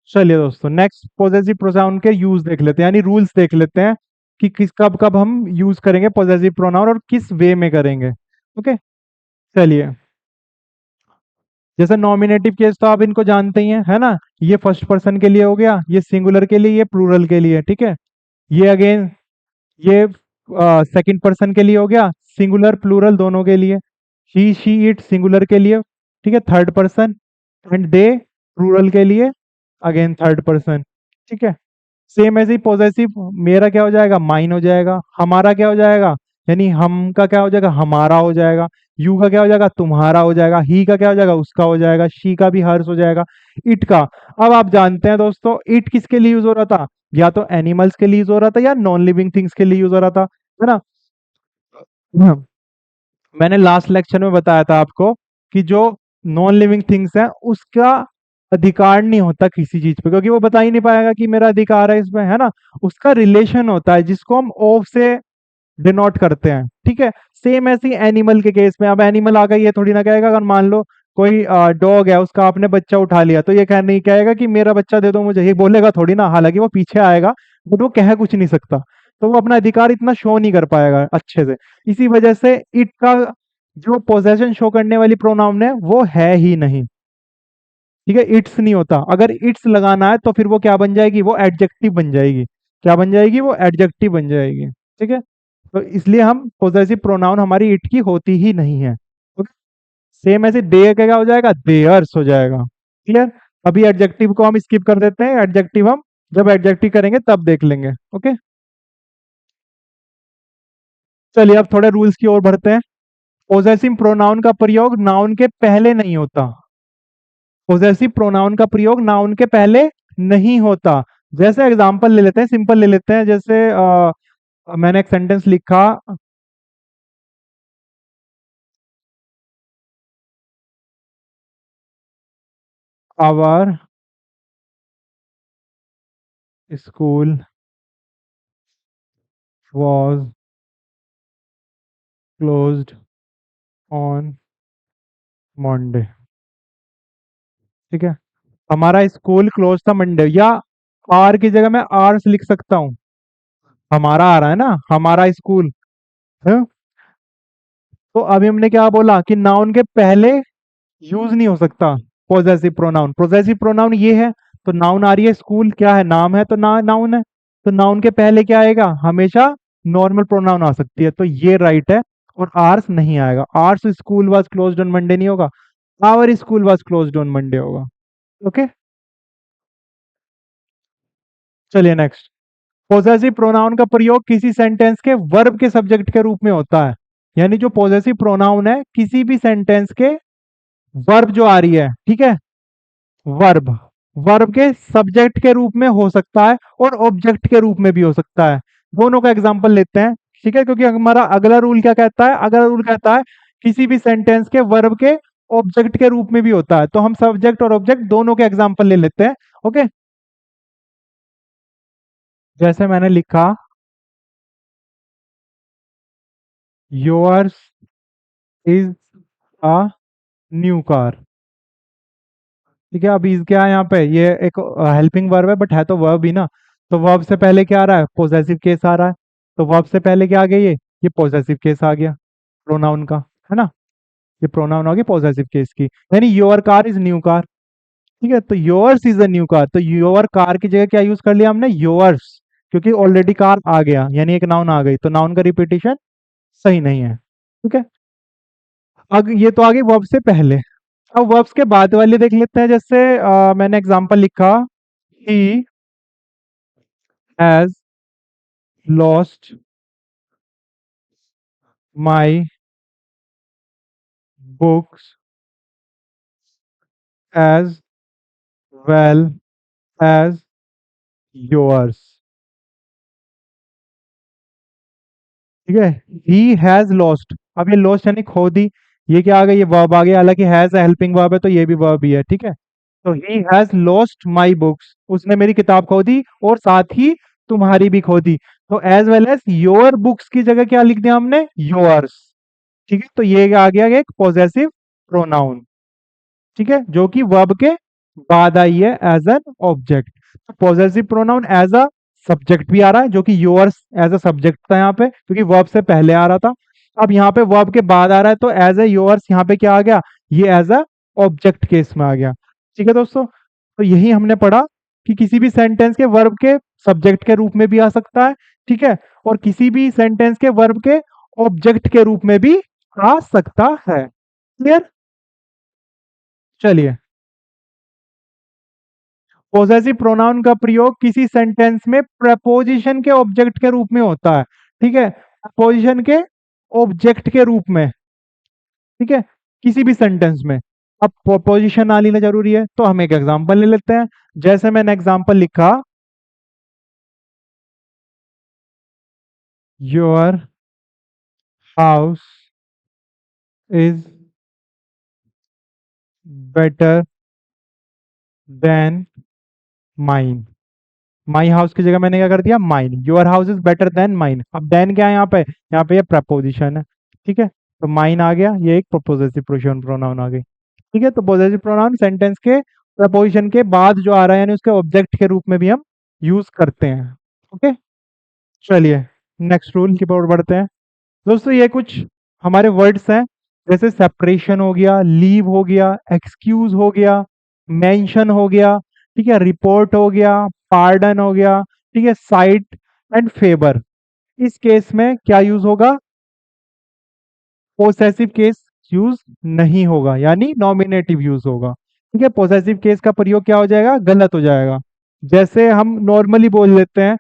चलिए दोस्तों नेक्स्ट पॉजेसिव प्रोनाउन के यूज देख लेते हैं, यानी रूल्स देख लेते हैं कि किस कब कब हम यूज करेंगे पॉजेसिव प्रोनाउन और किस वे में करेंगे। ओके, चलिए, जैसे नॉमिनेटिव केस तो आप इनको जानते ही हैं, है ना। ये फर्स्ट पर्सन के लिए हो गया, ये सिंगुलर के लिए, ये प्लूरल के लिए। ठीक है, ये अगेन, ये सेकंड पर्सन के लिए हो गया, सिंगुलर प्लूरल दोनों के लिए। ही शी इट सिंगुलर के लिए, ठीक है, third person. And they plural के लिए, अगेन थर्ड पर्सन। ठीक है, सेम ऐसे ही पॉजेसिव मेरा क्या हो जाएगा? माइन हो जाएगा। हमारा क्या हो जाएगा? यानी हम का क्या हो जाएगा? हमारा हो जाएगा। यू का क्या हो जाएगा? तुम्हारा हो जाएगा। ही का क्या हो जाएगा? उसका हो जाएगा। शी का भी हर्ष हो जाएगा। इट का, अब आप जानते हैं दोस्तों इट किसके लिए यूज हो रहा था? या तो एनिमल्स के लिए यूज हो रहा था या नॉन लिविंग थिंग्स के लिए यूज हो रहा था, है ना। हाँ, मैंने लास्ट लेक्चर में बताया था आपको कि जो नॉन लिविंग थिंग्स है उसका अधिकार नहीं होता किसी चीज पे, क्योंकि वो बता ही नहीं पाएगा कि मेरा अधिकार है इसमें, है ना। उसका रिलेशन होता है जिसको हम ऑफ से डिनोट करते हैं। ठीक है, सेम ऐसे ही एनिमल के केस में, अब एनिमल आ गई, ये थोड़ी ना कहेगा, अगर मान लो कोई डॉग है, उसका आपने बच्चा उठा लिया, तो ये कह नहीं कहेगा कि मेरा बच्चा दे दो मुझे, ये बोलेगा थोड़ी ना, हालांकि वो पीछे आएगा, बट वो कह कुछ नहीं सकता। तो वो अपना अधिकार इतना शो नहीं कर पाएगा अच्छे से। इसी वजह से इट का जो पोजेशन शो करने वाली प्रोनाउन है वो है ही नहीं। ठीक है, इट्स नहीं होता। अगर इट्स लगाना है तो फिर वो क्या बन जाएगी? वो एडजेक्टिव बन जाएगी। क्या बन जाएगी? वो एडजेक्टिव बन जाएगी। ठीक है, तो इसलिए हम पोजेसिव प्रोनाउन हमारी इट की होती ही नहीं है। ओके, सेम ऐसे दे का क्या हो जाएगा? देयर्स हो जाएगा। क्लियर। अभी एडजेक्टिव को हम स्किप कर देते हैं, एडजेक्टिव हम जब एडजेक्टिव करेंगे तब देख लेंगे। ओके, चलिए अब थोड़े रूल्स की ओर बढ़ते हैं। पोजेसिव प्रोनाउन का प्रयोग नाउन के पहले नहीं होता। पोजेसिव प्रोनाउन का प्रयोग नाउन के पहले नहीं होता। जैसे एग्जांपल ले लेते हैं, सिंपल ले लेते हैं, जैसे मैंने एक सेंटेंस लिखा, our school was closed on Monday. ठीक है, हमारा स्कूल क्लोज था मंडे, या आर की जगह मैं आर्स लिख सकता हूँ। हमारा आ रहा है ना, हमारा स्कूल है। तो अभी हमने क्या बोला कि नाउन के पहले यूज नहीं हो सकता पॉजेसिव प्रोनाउन। पॉजेसिव प्रोनाउन ये है, तो नाउन आ रही है, स्कूल क्या है, नाम है, तो नाउन है। तो नाउन के पहले क्या आएगा, हमेशा नॉर्मल प्रोनाउन आ सकती है, तो ये राइट है। और आर्स नहीं आएगा, ours school was closed on Monday नहीं होगा, our school was closed on Monday होगा। ओके, चलिए नेक्स्ट। पॉजेसिव प्रोनाउन का प्रयोग किसी सेंटेंस के वर्ब के सब्जेक्ट के रूप में होता है। यानी जो पॉजेसिव प्रोनाउन है किसी भी सेंटेंस के वर्ब जो आ रही है, ठीक है, वर्ब, वर्ब के सब्जेक्ट के रूप में हो सकता है और ऑब्जेक्ट के रूप में भी हो सकता है। दोनों का एग्जांपल लेते हैं, ठीक है, क्योंकि हमारा अगला रूल क्या कहता है, अगला रूल कहता है किसी भी सेंटेंस के वर्ब के ऑब्जेक्ट के रूप में भी होता है। तो हम सब्जेक्ट और ऑब्जेक्ट दोनों के एग्जांपल ले लेते हैं। ओके, जैसे मैंने लिखा, yours is a new car. ठीक है, अभी क्या है यहाँ पे, ये एक हेल्पिंग वर्ब है, बट है तो वर्ब ही ना। तो वर्ब से पहले क्या आ रहा है, पोजेसिव केस आ रहा है। तो वर्ब से पहले क्या आ गया, ये पोजेसिव केस आ गया प्रोनाउन का, है ना। ये प्रोनाउन आ गया पॉजेसिव केस की, यानी your car is new car. ठीक है, तो yours is a new car, तो योर कार की जगह क्या यूज कर लिया हमने, योर्स, क्योंकि ऑलरेडी कार आ गया, यानी एक नाउन आ गई, तो नाउन का रिपीटिशन सही नहीं है। ठीक है, अब ये तो आ गई वर्ब से पहले। अब वर्ब्स के बाद वाले देख लेते हैं, जैसे मैंने एग्जांपल लिखा, he has lost my books as well as yours. ठीक है, ही हैज लॉस्ट, अब ये लॉस्ट यानी खो दी, ये क्या आ गया, ये वर्ब आ गया, हालांकि हैज हेल्पिंग वर्ब है तो ये भी वर्ब ही है। ठीक है, तो ही हैज लॉस्ट माई बुक्स, उसने मेरी किताब खो दी और साथ ही तुम्हारी भी खो दी। तो as well as your books की जगह क्या लिख दिया हमने, योर्स। ठीक है, तो ये आ गया एक पॉजेसिव प्रोनाउन, ठीक है, जो कि वर्ब के बाद आई है एज एन ऑब्जेक्ट। तो possessive pronoun as a subject भी आ रहा है, जो कि योर्स एज अ सब्जेक्ट था यहाँ पे, क्योंकि वर्ब से पहले आ रहा था। अब यहाँ पे वर्ब के बाद आ रहा है, तो एज ए योर्स यहाँ पे क्या आ गया, ये एज अ ऑब्जेक्ट केस में आ गया। ठीक है दोस्तों, तो यही हमने पढ़ा कि किसी भी सेंटेंस के वर्ब के सब्जेक्ट के रूप में भी आ सकता है, ठीक है, और किसी भी सेंटेंस के वर्ब के ऑब्जेक्ट के रूप में भी आ सकता है। क्लियर, चलिए। पोजेसिव प्रोनाउन का प्रयोग किसी सेंटेंस में प्रपोजिशन के ऑब्जेक्ट के रूप में होता है। ठीक है, प्रपोजिशन के ऑब्जेक्ट के रूप में, ठीक है, किसी भी सेंटेंस में। अब प्रपोजिशन आनी जरूरी है, तो हम एक एग्जांपल ले लेते हैं। जैसे मैंने एग्जांपल लिखा, your house is better than mine. My house की जगह मैंने क्या कर दिया, mine, your house is better than mine. अब देन क्या है यहाँ पे, यहाँ पे ये प्रपोजिशन है। ठीक है, तो माइन आ गया, ये एक प्रोपोजेसिव प्रोनाउन आ गई। ठीक है, तो पोजेसिव प्रोनाउन सेंटेंस के प्रपोजिशन के बाद जो आ रहा है, यानी उसके ऑब्जेक्ट के रूप में भी हम यूज करते हैं। ओके, चलिए नेक्स्ट रूल की ओर बढ़ते हैं। दोस्तों ये कुछ हमारे वर्ड्स हैं, जैसे सेपरेशन हो गया, लीव हो गया, एक्सक्यूज हो गया, मेंशन हो गया, ठीक है, रिपोर्ट हो गया, पार्डन हो गया, ठीक है, साइट एंड फेवर। इस केस में क्या यूज होगा, पोसेसिव केस यूज नहीं होगा, यानी नॉमिनेटिव यूज होगा। ठीक है, पोसेसिव केस का प्रयोग क्या हो जाएगा, गलत हो जाएगा। जैसे हम नॉर्मली बोल लेते हैं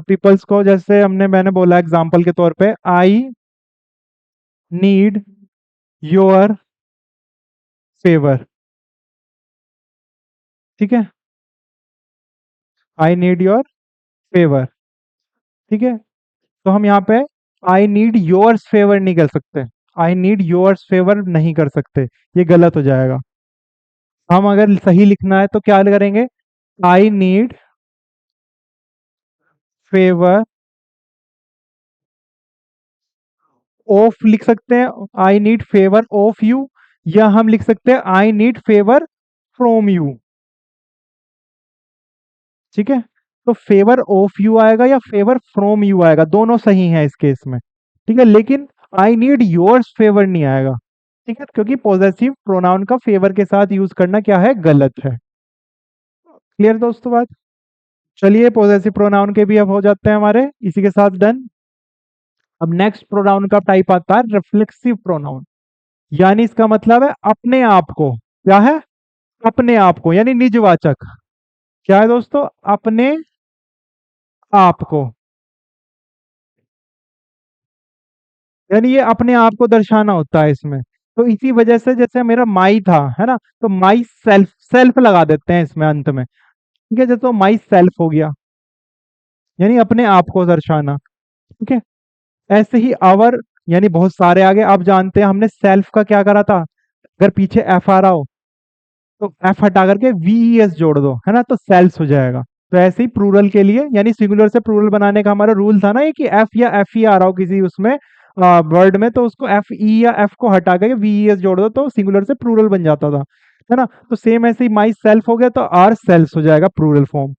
पीपल्स को, जैसे मैंने बोला एग्जांपल के तौर पे, आई नीड योर फेवर। ठीक है, आई नीड योर फेवर। ठीक है, तो हम यहाँ पे आई नीड योर्स फेवर नहीं कर सकते, आई नीड योर्स फेवर नहीं कर सकते, ये गलत हो जाएगा। हम अगर सही लिखना है तो क्या करेंगे, आई नीड फेवर ऑफ लिख सकते हैं, I need favour of you, या हम लिख सकते हैं I need favour from you. ठीक है, तो फेवर ऑफ यू आएगा या फेवर फ्रॉम यू आएगा, दोनों सही हैं इस केस में। ठीक है, लेकिन आई नीड योर्स फेवर नहीं आएगा। ठीक है, क्योंकि पॉजेसिव प्रोनाउन का फेवर के साथ यूज करना क्या है, गलत है। क्लियर दोस्तों बात। चलिए पॉजेसिव प्रोनाउन के भी अब हो जाते हैं हमारे इसी के साथ डन। अब नेक्स्ट प्रोनाउन का टाइप आता है रिफ्लेक्सिव प्रोनाउन, यानी इसका मतलब है अपने आप को, क्या है, अपने आप को, यानी निजवाचक। क्या है दोस्तों, अपने आप को, यानी ये अपने आप को दर्शाना होता है इसमें। तो इसी वजह से जैसे मेरा माई था, है ना, तो माई सेल्फ, सेल्फ लगा देते हैं इसमें अंत में। ठीक है, जैसे माई सेल्फ हो गया, यानी अपने आप को दर्शाना। ठीक है, ऐसे ही आवर, यानी बहुत सारे आगे। आप जानते हैं हमने सेल्फ का क्या करा था, अगर पीछे एफ आ रहा हो तो एफ हटा करके वीईएस जोड़ दो, है ना, तो सेल्स हो जाएगा। तो ऐसे ही प्लूरल के लिए, यानी सिंगुलर से प्लूरल बनाने का हमारा रूल था ना ये, कि एफ या एफ ई आ रहा हो किसी उसमें वर्ड में, तो उसको एफ ई या एफ को हटा करके वीईएस जोड़ दो, तो सिंगुलर से प्लूरल बन जाता था, है ना। तो सेम ऐसे ही माई सेल्फ हो गया तो आर सेल्स हो जाएगा प्लूरल फॉर्म,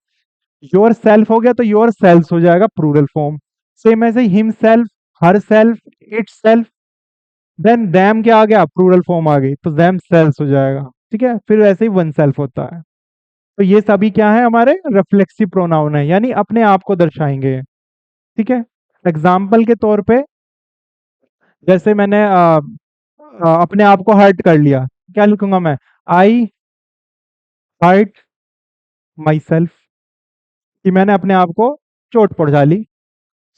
योर सेल्फ हो गया तो योर सेल्स हो जाएगा प्लूरल फॉर्म। सेम ऐसे himself, herself, itself, then them क्या आ गया, प्लूरल फॉर्म आ गई तो दैम सेल्स हो जाएगा। ठीक है, फिर वैसे ही वन सेल्फ होता है। तो ये सभी क्या है, हमारे रिफ्लेक्सिव प्रोनाउन है, यानी अपने आप को दर्शाएंगे। ठीक है, एग्जाम्पल के तौर पे जैसे मैंने अपने आप को हर्ट कर लिया, क्या लिखूंगा मैं, आई हर्ट माई सेल्फ, कि मैंने अपने आप को चोट पहुंचा ली,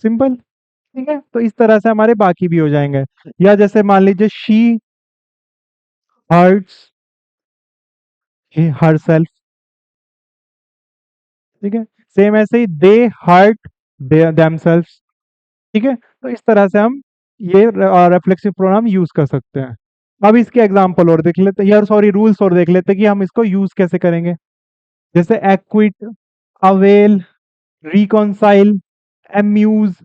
सिंपल। ठीक है, तो इस तरह से हमारे बाकी भी हो जाएंगे। या जैसे मान लीजिए शी हर्ट्स हर सेल्फ। ठीक है, सेम ऐसे ही दे हर्ट देमसेल्व्स। ठीक है, तो इस तरह से हम ये रिफ्लेक्सिव प्रोनाउन यूज कर सकते हैं। अब इसके एग्जांपल और देख लेते हैं, यार सॉरी रूल्स और देख लेते हैं कि हम इसको यूज कैसे करेंगे। जैसे acquit, avail, reconcile, amuse,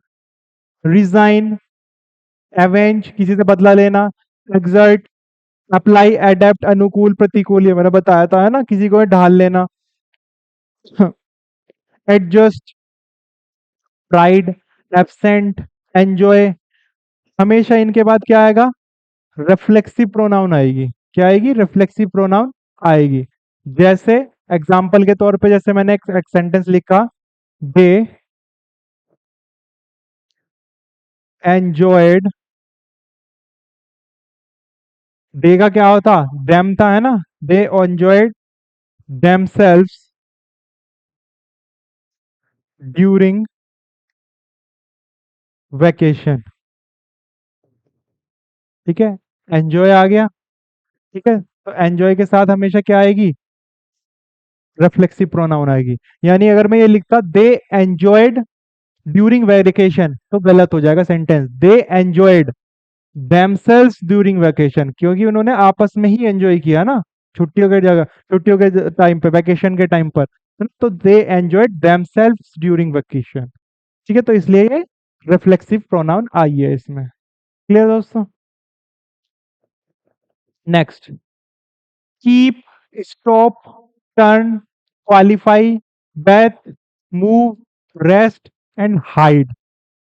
resign, avenge किसी से बदला लेना, एक्सर्ट, अप्लाई, एडेप्ट, अनुकूल, प्रतिकूल, ये मैंने बताया था, है ना, किसी को ढाल लेना। एडजस्ट, प्राइड, एब्सेंट, एंजॉय, हमेशा इनके बाद क्या आएगा, रिफ्लेक्सिव प्रोनाउन आएगी। क्या आएगी, रिफ्लेक्सिव प्रोनाउन आएगी। जैसे एग्जाम्पल के तौर पे जैसे मैंने एक सेंटेंस लिखा, दे एंजॉयड, दे का क्या होता, देम था, है ना, दे एंजॉयड देमसेल्व्स ड्यूरिंग वेकेशन। ठीक है, एंजॉय आ गया। ठीक है, तो एंजॉय के साथ हमेशा क्या आएगी, रिफ्लेक्सिव प्रोनाउन आएगी। यानी अगर मैं ये लिखता दे एंजॉयड ड्यूरिंग वेकेशन तो गलत हो जाएगा सेंटेंस, दे एंजॉयड themselves ड्यूरिंग वेकेशन, क्योंकि उन्होंने आपस में ही एंजॉय किया ना, छुट्टियों के जगह, छुट्टियों के टाइम पे, वेकेशन के टाइम पर, तो दे एंजॉयड themselves ड्यूरिंग वेकेशन। ठीक है, तो इसलिए ये रिफ्लेक्सिव प्रोनाउन आई है इसमें। क्लियर दोस्तों। Next, keep, stop, turn, qualify, bathe, move, rest and hide,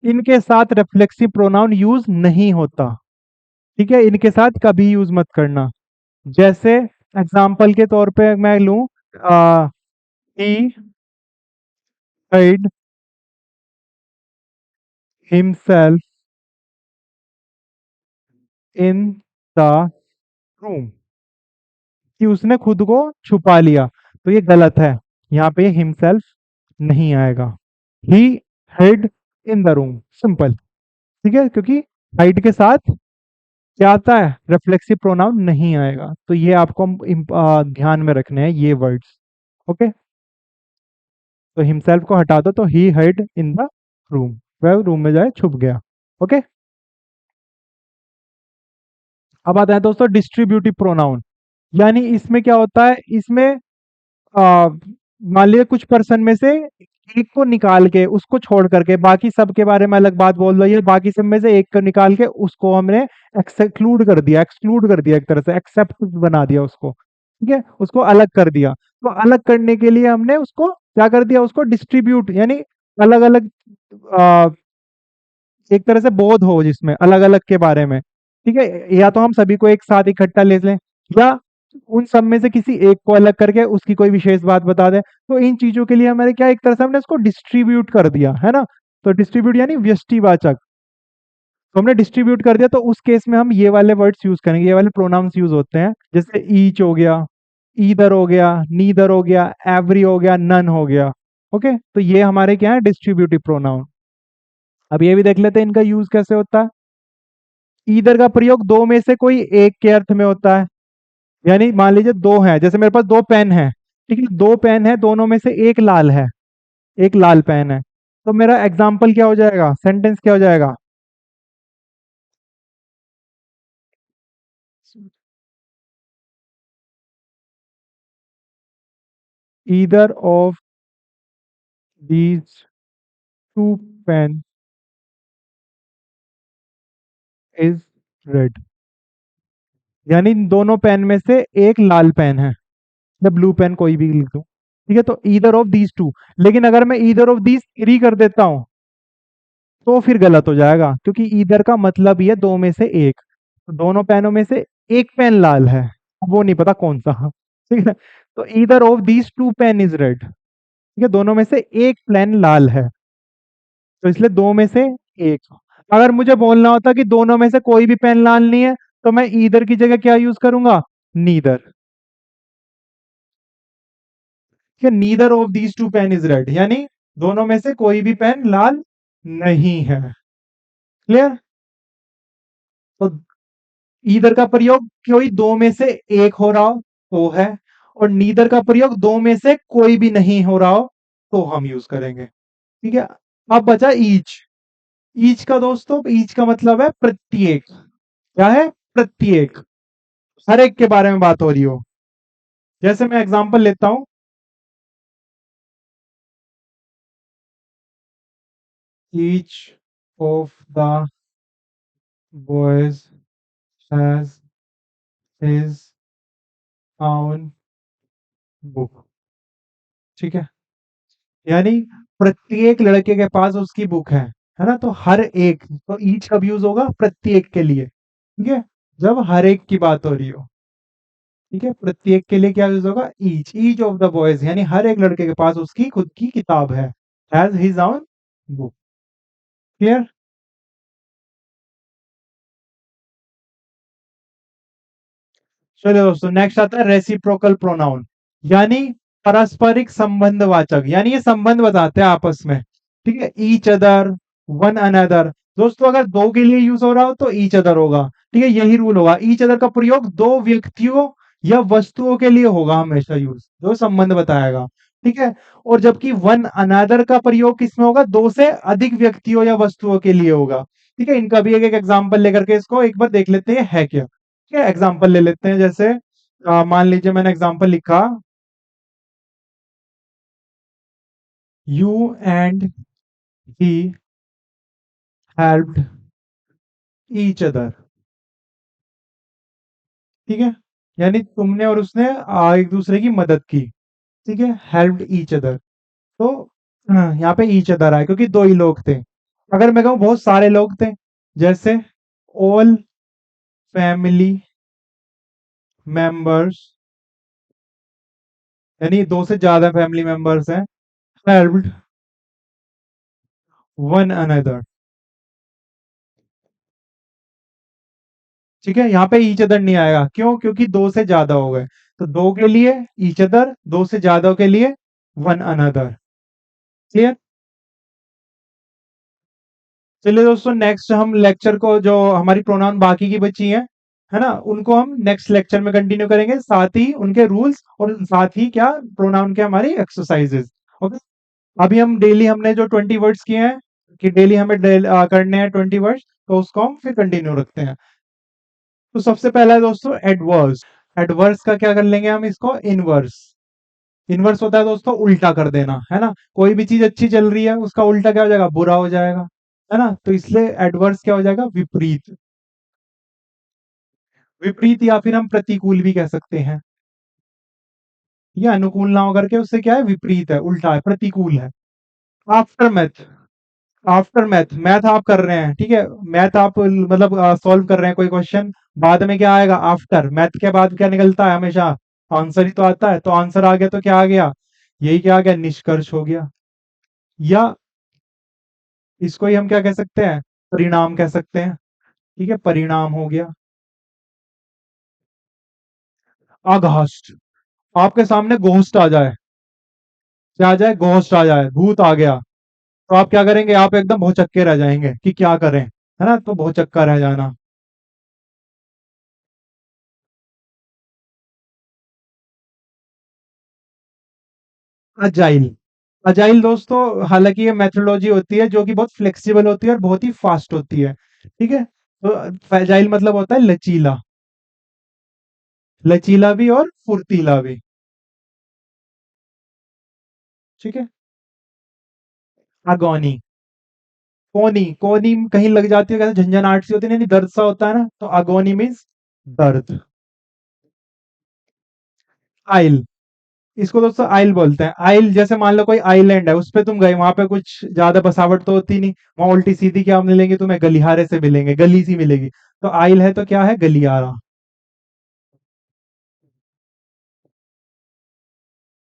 इनके साथ रिफ्लेक्सिव प्रोनाउन यूज नहीं होता। ठीक है, इनके साथ कभी यूज मत करना। जैसे एग्जाम्पल के तौर पे मैं लूं, ही hid himself in the room, कि उसने खुद को छुपा लिया, तो ये गलत है, यहाँ पे हिमसेल्फ नहीं आएगा। ही hid in the room, simple. ठीक है, क्योंकि हाइड के साथ क्या आता है, रिफ्लेक्सिव प्रोनाउन नहीं आएगा। तो ये आपको ध्यान में रखने हैं ये वर्ड्स। ओके, तो हिमसेल्फ को हटा दो तो ही हाइड इन द रूम, वह रूम में जाए छुप गया। ओके, अब आता है दोस्तों डिस्ट्रीब्यूटिव प्रोनाउन। यानी इसमें क्या होता है, इसमें आ, मान लीजिए कुछ पर्सन में से एक को निकाल के उसको छोड़ करके बाकी सब के बारे में अलग बात बोल दो, या बाकी सब में से एक को निकाल के उसको हमने एक्सक्लूड कर दिया, एक तरह से एक्सेप्ट बना दिया उसको, ठीक है, उसको अलग कर दिया। तो अलग करने के लिए हमने उसको क्या कर दिया, उसको डिस्ट्रीब्यूट, यानी अलग अलग, एक तरह से बोध हो जिसमें अलग अलग के बारे में, ठीक है, या तो हम सभी को एक साथ इकट्ठा ले लें, या उन सब में से किसी एक को अलग करके उसकी कोई विशेष बात बता दें। तो इन चीजों के लिए हमारे क्या, एक तरह से हमने उसको डिस्ट्रीब्यूट कर दिया है ना। तो डिस्ट्रीब्यूट यानी व्यष्टिवाचक, तो हमने डिस्ट्रीब्यूट कर दिया, तो उस केस में हम ये वाले वर्ड्स यूज करेंगे, ये वाले प्रोनाउंस यूज होते हैं, जैसे ईच हो गया, ईदर हो गया, नीदर हो गया, एवरी हो गया, नन हो गया। ओके, तो ये हमारे क्या है, डिस्ट्रीब्यूटिव प्रोनाउन। अब ये भी देख लेते हैं इनका यूज कैसे होता है। ईदर का प्रयोग दो में से कोई एक के अर्थ में होता है। यानी मान लीजिए दो हैं, जैसे मेरे पास दो पेन है, ठीक है, दो पेन है, दोनों में से एक लाल है, एक लाल पेन है, तो मेरा एग्जाम्पल क्या हो जाएगा, सेंटेंस क्या हो जाएगा, either of these two pen is red. यानी इन दोनों पेन में से एक लाल पेन है, या ब्लू पेन कोई भी लिख दूं, ठीक है, तो ईदर ऑफ दीज टू। लेकिन अगर मैं ईदर ऑफ दीज थ्री कर देता हूं तो फिर गलत हो जाएगा, क्योंकि ईदर का मतलब ही है दो में से एक, तो दोनों पेनों में से एक पेन लाल है, वो नहीं पता कौन सा, ठीक है, तो either of these two pen is red, ठीक है, दोनों में से एक पेन लाल है, तो इसलिए दो में से एक। अगर मुझे बोलना होता कि दोनों में से कोई भी पेन लाल नहीं है, तो मैं ईदर की जगह क्या यूज करूंगा, नीदर, ठीक है, neither of these two pen is red, यानी दोनों में से कोई भी पेन लाल नहीं है। क्लियर। तो ईदर का प्रयोग कोई दो में से एक हो रहा हो तो है, और नीदर का प्रयोग दो में से कोई भी नहीं हो रहा हो तो हम यूज करेंगे, ठीक है। अब बचा ईच। ईच का दोस्तों, ईच का मतलब है प्रत्येक। क्या है, प्रत्येक, हर एक के बारे में बात हो रही हो। जैसे मैं एग्जांपल लेता हूं, each of the boys has his own book, ठीक है, यानी प्रत्येक लड़के के पास उसकी बुक है ना, तो हर एक, तो ईच कब यूज होगा, प्रत्येक के लिए, ठीक है, जब हर एक की बात हो रही हो, ठीक है, प्रत्येक के लिए क्या यूज होगा, each, each of the boys, यानी हर एक लड़के के पास उसकी खुद की किताब है, has his own book. Clear. चलिए दोस्तों, नेक्स्ट आता है रेसिप्रोकल प्रोनाउन, यानी पारस्परिक संबंधवाचक, यानी ये संबंध बताते हैं आपस में, ठीक है, ईच अदर, वन अनदर। दोस्तों अगर दो के लिए यूज हो रहा हो तो ईच अदर होगा, ठीक है, यही रूल होगा, ईच अदर का प्रयोग दो व्यक्तियों या वस्तुओं के लिए होगा हमेशा यूज, जो संबंध बताएगा, ठीक है, और जबकि वन अनदर का प्रयोग किसमें होगा, दो से अधिक व्यक्तियों या वस्तुओं के लिए होगा, ठीक है। इनका भी एक एक एग्जाम्पल लेकर के इसको एक बार देख लेते हैं है क्या, ठीक है, एग्जाम्पल ले लेते हैं, जैसे मान लीजिए मैंने एग्जाम्पल लिखा, you and he helped each other, ठीक है, यानी तुमने और उसने एक दूसरे की मदद की, ठीक है, हेल्प्ड ईच अदर। तो यहाँ पे ईच अदर आए क्योंकि दो ही लोग थे। अगर मैं कहूँ बहुत सारे लोग थे, जैसे ऑल फैमिली मेंबर्स, यानी दो से ज्यादा फैमिली मेंबर्स हैं, हेल्प्ड वन अनदर, ठीक है, यहाँ पे ईच अदर नहीं आएगा, क्यों, क्योंकि दो से ज्यादा हो गए, तो दो के लिए ईच अदर, दो से ज्यादा के लिए वन अनदर। क्लियर। चलिए दोस्तों, नेक्स्ट हम लेक्चर को, जो हमारी प्रोनाउन बाकी की बची है है ना? उनको हम नेक्स्ट लेक्चर में कंटिन्यू करेंगे, साथ ही उनके रूल्स और साथ ही क्या प्रोनाउन के हमारी एक्सरसाइजेज। ओके, अभी हम डेली हमने जो 20 वर्ड्स किए हैं कि डेली हमें करने हैं 20 वर्ड्स, तो उसको हम फिर कंटिन्यू रखते हैं। तो सबसे पहला है दोस्तों एडवर्स। एडवर्स का क्या कर लेंगे हम इसको इनवर्स। इनवर्स होता है दोस्तों उल्टा कर देना, है ना? कोई भी चीज अच्छी चल रही है उसका उल्टा क्या हो जाएगा, बुरा हो जाएगा, है ना? तो इसलिए एडवर्स क्या हो जाएगा, विपरीत। विपरीत या फिर हम प्रतिकूल भी कह सकते हैं। ये अनुकूल ना होकर के उससे क्या है, विपरीत है, उल्टा है, प्रतिकूल है। After math. After math, math आप कर रहे हैं, ठीक है, मैथ आप मतलब सॉल्व कर रहे हैं कोई क्वेश्चन, बाद में क्या आएगा, आफ्टर मैथ के बाद क्या निकलता है हमेशा, आंसर ही तो आता है। तो आंसर आ गया तो क्या आ गया, यही क्या आ गया, निष्कर्ष हो गया। या इसको ही हम क्या कह सकते हैं, परिणाम कह सकते हैं। ठीक है, परिणाम हो गया। आघास्ट, आपके सामने घोस्ट आ जाए, क्या आ जाए, घोस्ट आ जाए, भूत आ गया, तो आप क्या करेंगे, आप एकदम भौचक्के रह जाएंगे कि क्या करें, है ना? तो भौचक्का रह जाना। अजाइल। अजाइल दोस्तों, हालांकि ये मेथोडोलॉजी होती है जो कि बहुत फ्लेक्सिबल होती है और बहुत ही फास्ट होती है। ठीक है, तो अजाइल मतलब होता है लचीला, लचीला भी और फुर्तीला भी। ठीक है, अगोनी। कोनी, कोनी कहीं लग जाती है, कहते झंझनाहट सी होती है, नहीं दर्द सा होता है ना, तो अगोनी मीन्स दर्द। आइल, इसको दोस्तों आइल बोलते हैं। आइल जैसे मान लो कोई आइलैंड है, उस पे तुम गए, वहां पे कुछ ज्यादा बसावट तो होती नहीं, वहां उल्टी सीधी क्या मिलेंगे तुम्हें, गलिहारे से मिलेंगे, गली सी मिलेगी। तो आइल है तो क्या है, गलियारा।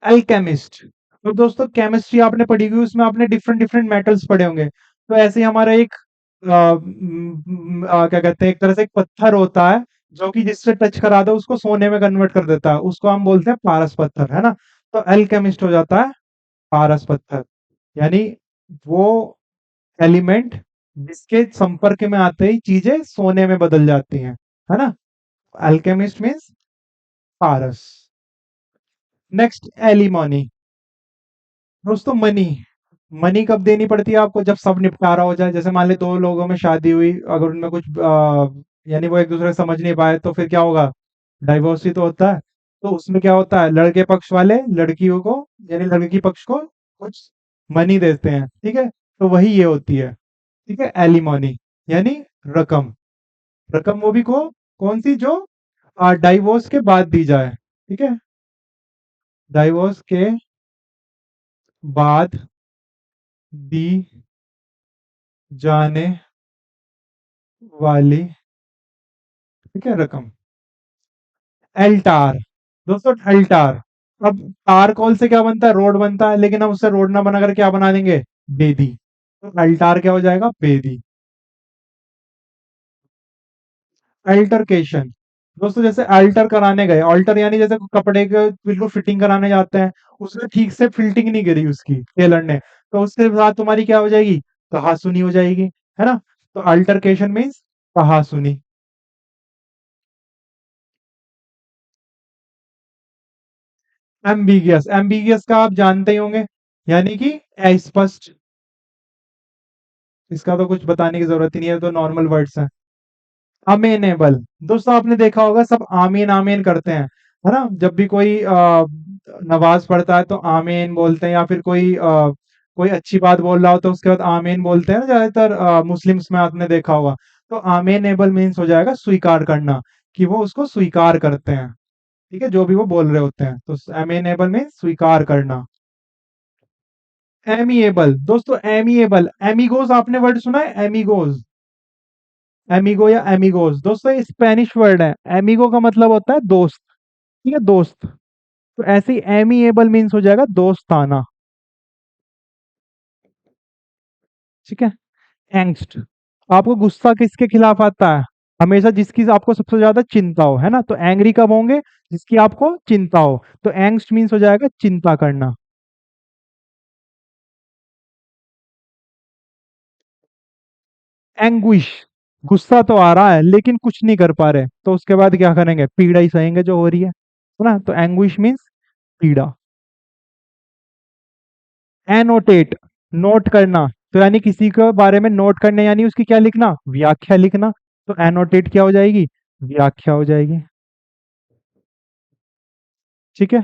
अल्केमिस्ट, तो दोस्तों केमिस्ट्री आपने पढ़ी हुई, उसमें आपने डिफरेंट डिफरेंट मेटल्स पढ़े होंगे, तो ऐसे ही हमारा एक क्या कहते हैं, एक तरह से एक पत्थर होता है जो कि जिससे टच करा दो उसको सोने में कन्वर्ट कर देता है, उसको हम बोलते हैं पारस पत्थर, है ना? तो अल्केमिस्ट हो जाता है पारस पत्थर, यानी वो एलिमेंट जिसके संपर्क में आते ही चीजें सोने में बदल जाती हैं, है ना? अल्केमिस्ट मीन्स पारस। Next alimony. दोस्तों मनी, मनी कब देनी पड़ती है आपको, जब सब निपटारा हो जाए। जैसे मान ली दो लोगों में शादी हुई, अगर उनमें कुछ यानी वो एक दूसरे को समझ नहीं पाए, तो फिर क्या होगा, डाइवोर्स ही तो होता है। तो उसमें क्या होता है, लड़के पक्ष वाले लड़कियों को यानी लड़की पक्ष को कुछ मनी देते हैं, ठीक है, तो वही ये होती है। ठीक है, एलिमोनी यानी रकम। रकम वो भी को कौन सी, जो डाइवोर्स के बाद दी जाए। ठीक है, डाइवोर्स के बाद दी जाने वाली, ठीक है, रकम। एल्टार, दोस्तों एल्टार, अब तार कॉल से क्या बनता है, रोड बनता है, लेकिन हम उससे रोड ना बनाकर क्या बना देंगे, बेदी। तो अल्टार क्या हो जाएगा, बेदी। अल्टरकेशन, दोस्तों जैसे अल्टर कराने गए, अल्टर यानी जैसे कपड़े के बिल्कुल फिटिंग कराने जाते हैं, उसने ठीक से फिटिंग नहीं करी उसकी टेलर ने, तो उसके साथ तुम्हारी क्या हो जाएगी, कहासुनी हो जाएगी, है ना? तो अल्टरकेशन मीन्स कहासुनी। एम्बिगियस, एम्बिगियस का आप जानते ही होंगे, यानी कि अस्पष्ट। इसका तो कुछ बताने की जरूरत ही नहीं है, तो नॉर्मल वर्ड्स हैं। अमेनेबल, दोस्तों आपने देखा होगा सब आमीन आमीन करते हैं, है ना? जब भी कोई नमाज पढ़ता है तो आमीन बोलते हैं, या फिर कोई कोई अच्छी बात बोल रहा हो तो उसके बाद आमीन बोलते हैं ना, ज्यादातर मुस्लिम्स में आपने देखा होगा। तो आमीनेबल मीन्स हो जाएगा स्वीकार करना, कि वो उसको स्वीकार करते हैं, ठीक है, जो भी वो बोल रहे होते हैं, तो अमेनेबल मीन्स स्वीकार करना। एमिएबल, दोस्तों एमिएबल, एमिगोज आपने वर्ड सुना है, एमिगोज, एमिगो या एमिगोस, दोस्तों ये स्पेनिश वर्ड है। एमिगो का मतलब होता है दोस्त, ठीक है, दोस्त। तो ऐसे ही एमिएबल मीन्स हो जाएगा दोस्ताना। ठीक है, एंग्स्ट, आपको गुस्सा किसके खिलाफ आता है, हमेशा जिसकी आपको सबसे ज्यादा चिंता हो, है ना? तो एंग्री कब होंगे, जिसकी आपको चिंता हो। तो एंग्स्ट मीन्स हो जाएगा चिंता करना। एंग्विश, गुस्सा तो आ रहा है लेकिन कुछ नहीं कर पा रहे, तो उसके बाद क्या करेंगे? पीड़ा ही सहेंगे जो हो रही है ना? तो एंग्विश मीन्स पीड़ा। एनोटेट, नोट करना, तो यानी किसी के बारे में नोट करने, यानी उसकी क्या लिखना? व्याख्या लिखना। तो एनोटेट क्या हो जाएगी? व्याख्या हो जाएगी। ठीक है।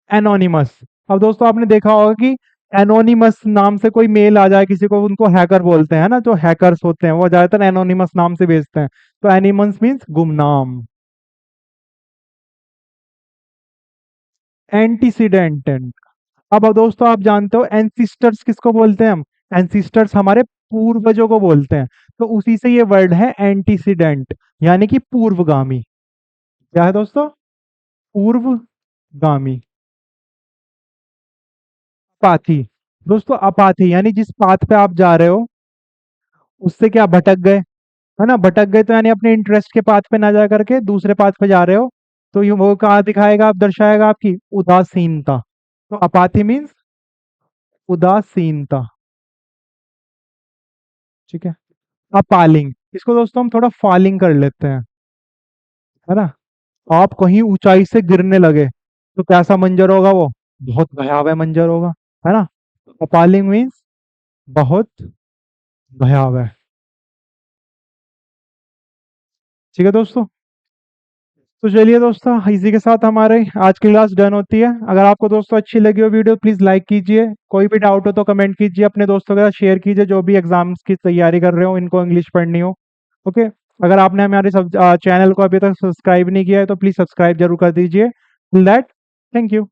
एनोनिमस, अब दोस्तों आपने देखा होगा कि एनोनिमस नाम से कोई मेल आ जाए किसी को, उनको हैकर बोलते हैं ना, जो हैकर्स होते हैं वो ज्यादातर एनोनिमस नाम से भेजते हैं। तो एनिमस मीन्स गुमनाम। एंटीसीडेंट, अब दोस्तों आप जानते हो एंसिस्टर्स किसको बोलते हैं हम? एंसिस्टर्स हमारे पूर्वजों को बोलते हैं। तो उसी से ये वर्ड है एंटीसीडेंट, यानी कि पूर्वगामी। क्या है दोस्तों? पूर्वगामी। पाथी, दोस्तों अपाथी यानी जिस पाथ पे आप जा रहे हो उससे क्या भटक गए, है ना? भटक गए तो यानी अपने इंटरेस्ट के पाथ पे ना जा करके दूसरे पाथ पे जा रहे हो, तो ये वो कहाँ दिखाएगा, आप दर्शाएगा आपकी उदासीनता। तो अपाथी मीन्स उदासीनता। ठीक है। अब पालिंग, इसको दोस्तों हम थोड़ा फॉलिंग कर लेते हैं, है ना? आप कहीं ऊंचाई से गिरने लगे तो कैसा मंजर होगा वो? बहुत भयावह मंजर होगा, है ना? अपालिंग मीन्स बहुत भयावह। ठीक है दोस्तों। तो चलिए दोस्तों, इसी के साथ हमारे आज की क्लास डन होती है। अगर आपको दोस्तों अच्छी लगी हो वीडियो, प्लीज लाइक कीजिए। कोई भी डाउट हो तो कमेंट कीजिए, अपने दोस्तों के साथ शेयर कीजिए जो भी एग्जाम्स की तैयारी कर रहे हो, इनको इंग्लिश पढ़नी हो। ओके। अगर आपने हमारे चैनल को अभी तक सब्सक्राइब नहीं किया है तो प्लीज सब्सक्राइब जरूर कर दीजिए। That, thank you.